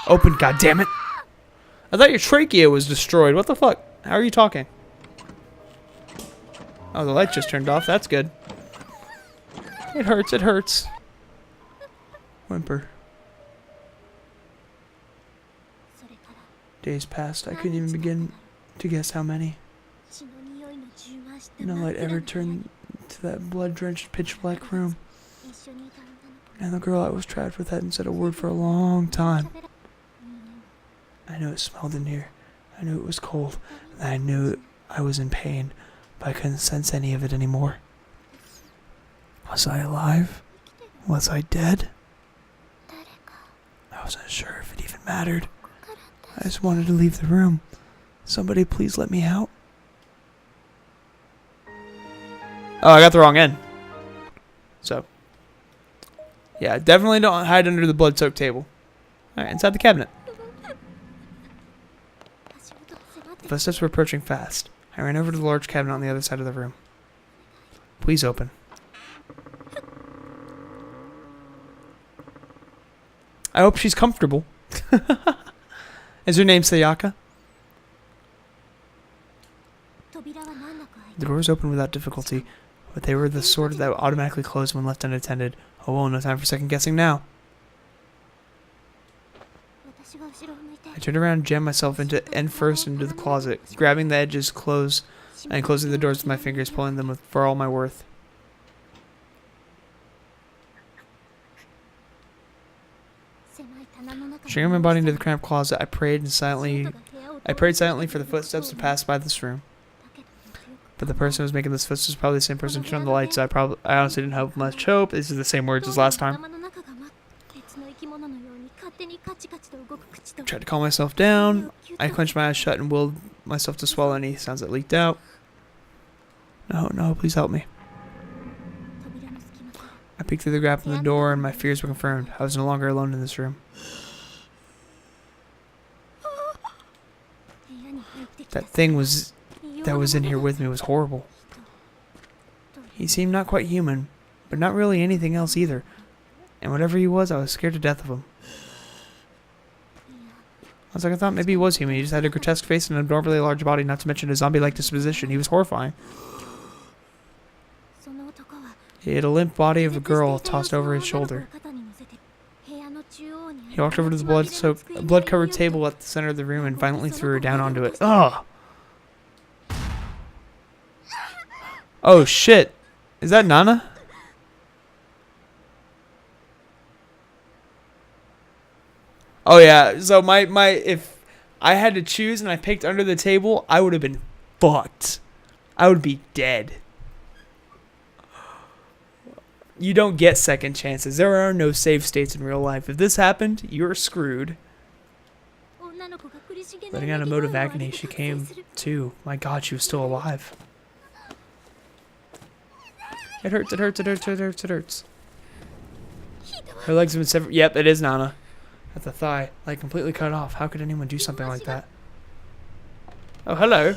S1: Open, goddammit. I thought your trachea was destroyed. What the fuck? How are you talking? Oh, the light just turned off. That's good. It hurts. It hurts. Whimper. Days passed. I couldn't even begin to guess how many. No light ever turned to that blood-drenched, pitch-black room. And the girl I was trapped with hadn't said a word for a long time. I knew it smelled in here. I knew it was cold. And I knew I was in pain, but I couldn't sense any of it anymore. Was I alive? Was I dead? I wasn't sure if it even mattered. I just wanted to leave the room. Somebody please let me out. Oh, I got the wrong end. So. Yeah, definitely don't hide under the blood-soaked table. Alright, inside the cabinet. The footsteps were approaching fast. I ran over to the large cabinet on the other side of the room. Please open. I hope she's comfortable. Is her name Sayaka? The doors opened without difficulty, but they were the sort that would automatically close when left unattended. Oh well, no time for second guessing now. I turned around and jammed myself end first into the closet, grabbing the edges close and closing the doors with my fingers, pulling them for all my worth. Stringing my body into the cramped closet, I prayed silently for the footsteps to pass by this room. But the person who was making this footsteps was probably the same person who turned on the lights, so I honestly didn't have much hope. These are the same words as last time. Tried to calm myself down. I clenched my eyes shut and willed myself to swallow any sounds that leaked out. No, please help me. I peeked through the gap in the door and my fears were confirmed. I was no longer alone in this room. That thing that was in here with me was horrible. He seemed not quite human, but not really anything else either. And whatever he was, I was scared to death of him. I thought maybe he was human. He just had a grotesque face and an abnormally large body, not to mention a zombie-like disposition. He was horrifying. He had a limp body of a girl tossed over his shoulder. He walked over to the blood-covered table at the center of the room and violently threw her down onto it. Ugh! Oh shit! Is that Nana? Oh yeah, so if I had to choose and I picked under the table, I would have been fucked. I would be dead. You don't get second chances. There are no save states in real life. If this happened, you're screwed. Letting out a moan of agony, she came to. My God, she was still alive. It hurts, it hurts, it hurts, it hurts, it hurts. Her legs have been severed. Yep, it is Nana. At the thigh, like completely cut off. How could anyone do something like that? Oh, hello.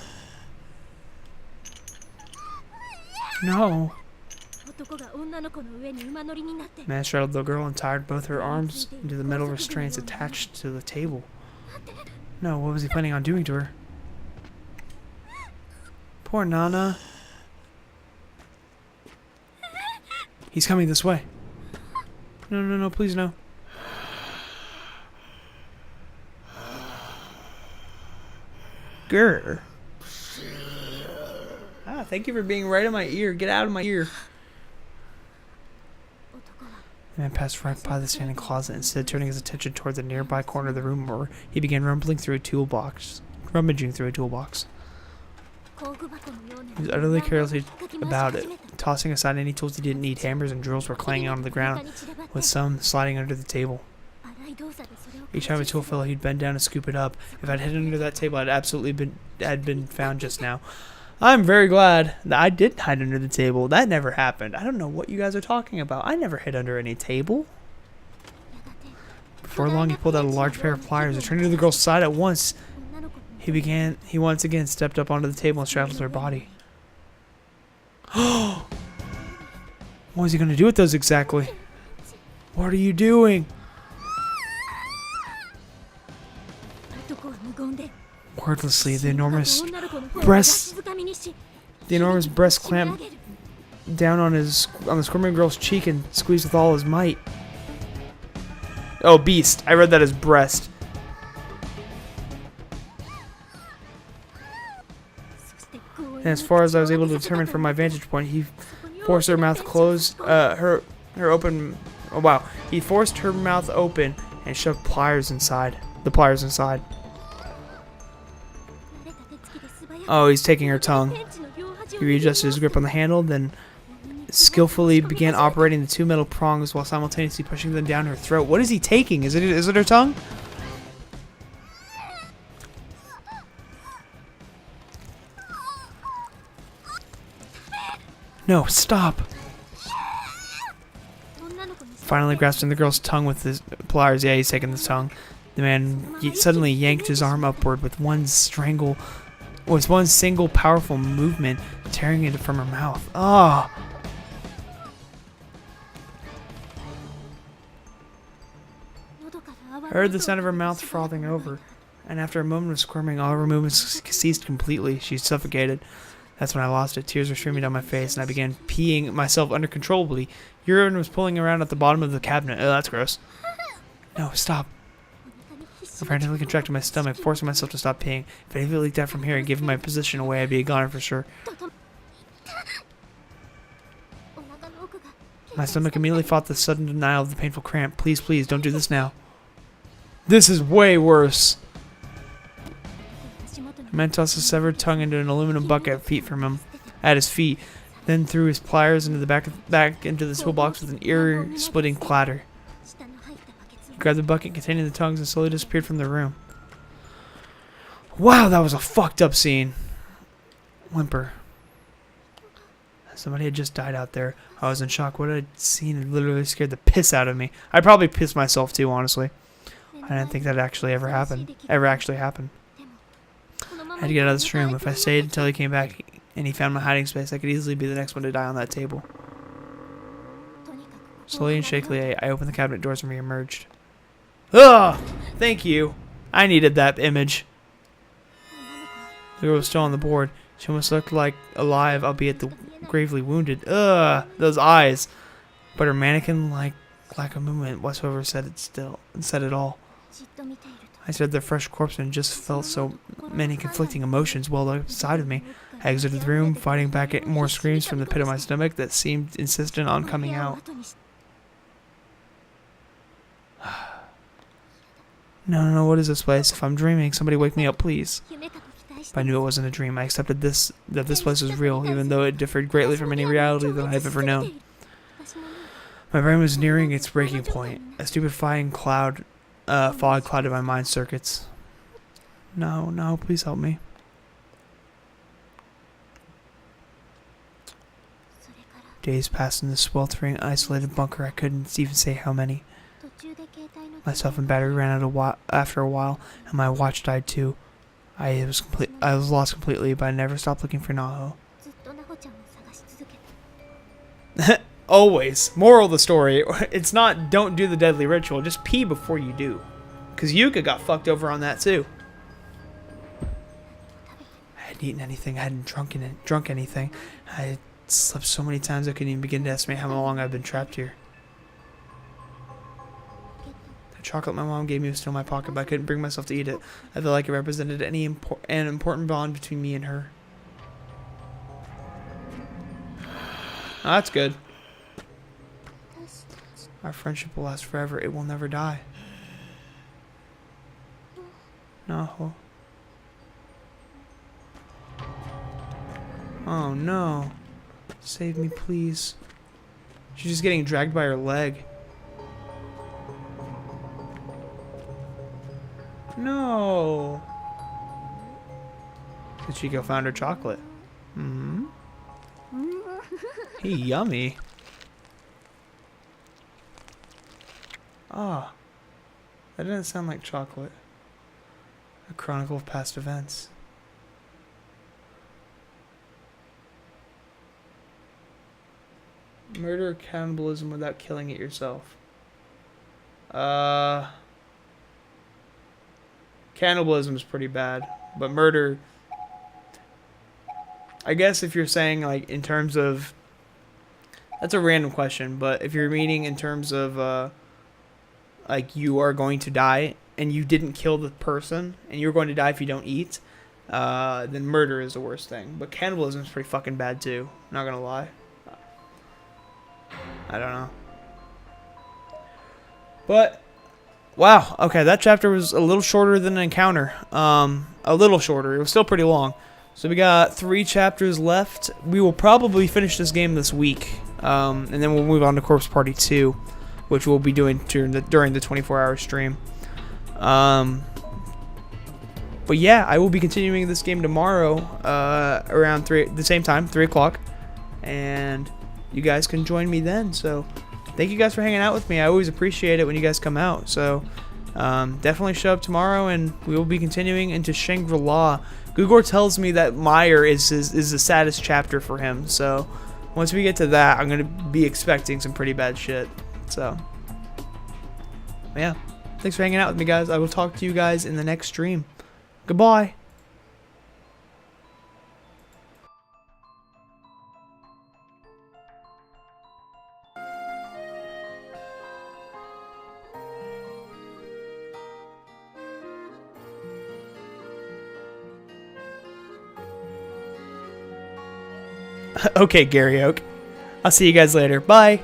S1: No. Man straddled the girl and tied both her arms into the metal restraints attached to the table. No, what was he planning on doing to her? Poor Nana. He's coming this way. No, no, no, please no. Grr. Ah, thank you for being right in my ear. Get out of my ear. The man passed right by the standing closet, instead turning his attention toward the nearby corner of the room where he began rummaging through a toolbox. He was utterly careless about it, tossing aside any tools he didn't need. Hammers and drills were clanging onto the ground, with some sliding under the table. Each time a tool fell, he'd bend down and scoop it up. If I'd hidden under that table, I'd absolutely been found just now. I'm very glad that I didn't hide under the table. That never happened. I don't know what you guys are talking about. I never hid under any table. Before long, he pulled out a large pair of pliers and turned to the girl's side at once. He once again stepped up onto the table and straddled her body. What was he going to do with those exactly? What are you doing? Wordlessly, the enormous breast clamped down on the squirming girl's cheek and squeezed with all his might. Oh, beast. I read that as breast. And as far as I was able to determine from my vantage point, he forced her mouth closed, her open. Oh wow! He forced her mouth open and shoved pliers inside. The pliers inside. Oh, he's taking her tongue. He readjusted his grip on the handle, then skillfully began operating the two metal prongs while simultaneously pushing them down her throat. What is he taking? Is it her tongue? No, stop. Finally grasping the girl's tongue with his pliers. Yeah, he's taking the tongue. The man suddenly yanked his arm upward with one single powerful movement, tearing it from her mouth. Ah! I heard the sound of her mouth frothing over, and after a moment of squirming, all her movements ceased completely. She suffocated. That's when I lost it. Tears were streaming down my face, and I began peeing myself uncontrollably. Urine was pulling around at the bottom of the cabinet. Oh, that's gross. No, stop. I frantically contracted my stomach, forcing myself to stop peeing. If any of it leaked out from here and gave my position away, I'd be a goner for sure. My stomach immediately fought the sudden denial of the painful cramp. Please, please, don't do this now. This is way worse. The man tossed his severed tongue into an aluminum bucket at his feet, then threw his pliers into the back into the toolbox with an ear-splitting clatter. He grabbed the bucket containing the tongues and slowly disappeared from the room. Wow, that was a fucked up scene. Whimper. Somebody had just died out there. I was in shock. What I'd seen had literally scared the piss out of me. I'd probably piss myself too, honestly. I didn't think that actually ever happened. I had to get out of this room. If I stayed until he came back and he found my hiding space, I could easily be the next one to die on that table. Slowly and shakily, I opened the cabinet doors and re-emerged. Ugh! Thank you. I needed that image. The girl was still on the board. She almost looked like alive, albeit gravely wounded. Ugh! Those eyes. But her mannequin-like lack of movement whatsoever said it all. I stared at the fresh corpse and just felt so many conflicting emotions well inside of me. I exited the room, fighting back at more screams from the pit of my stomach that seemed insistent on coming out. No, what is this place? If I'm dreaming, somebody wake me up, please. But I knew it wasn't a dream. I accepted that this place was real, even though it differed greatly from any reality that I have ever known. My brain was nearing its breaking point. A stupefying fog clouded my mind circuits. No, no, please help me.
S2: それから
S1: Days passed in this sweltering, isolated bunker. I couldn't even say how many.
S2: 途中で携帯の
S1: Myself and battery ran out after a while, and my watch died too. I was lost completely, but I never stopped looking for Naho.
S2: ずっとナホちゃんを探し続けた
S1: Always. Moral of the story, it's not don't do the deadly ritual, just pee before you do. Because Yuka got fucked over on that too. I hadn't eaten anything, I hadn't drunk anything. I had slept so many times I couldn't even begin to estimate how long I've been trapped here. The chocolate my mom gave me was still in my pocket, but I couldn't bring myself to eat it. I felt like it represented an important bond between me and her. Oh, that's good.
S2: 私たち
S1: Our friendship will last forever. It will never die. No. Oh no. Save me, please. She's just getting dragged by her leg. No. Ichigo found her chocolate. Hmm. Hey, yummy. Ah. That doesn't sound like chocolate. A chronicle of past events. Murder or cannibalism without killing it yourself. Cannibalism is pretty bad, but murder, I guess if you're saying like in terms of, that's a random question, but if you're meaning in terms of like you are going to die and you didn't kill the person and you're going to die if you don't eat, then murder is the worst thing. But cannibalism is pretty fucking bad too, not gonna lie. I don't know. But, wow. Okay, that chapter was a little shorter than an encounter. A little shorter. It was still pretty long. So we got 3 chapters left. We will probably finish this game this week. And then we'll move on to Corpse Party 2, which we'll be doing during the 24-hour stream. But yeah, I will be continuing this game tomorrow around the same time, 3 o'clock. And you guys can join me then. So thank you guys for hanging out with me. I always appreciate it when you guys come out. So definitely show up tomorrow, and we will be continuing into Shangri-La. Gugor tells me that Meyer is the saddest chapter for him. So once we get to that, I'm going to be expecting some pretty bad shit. So yeah, thanks for hanging out with me, guys. I will talk to you guys in the next stream. Goodbye. Okay, Gary Oak. I'll see you guys later. Bye.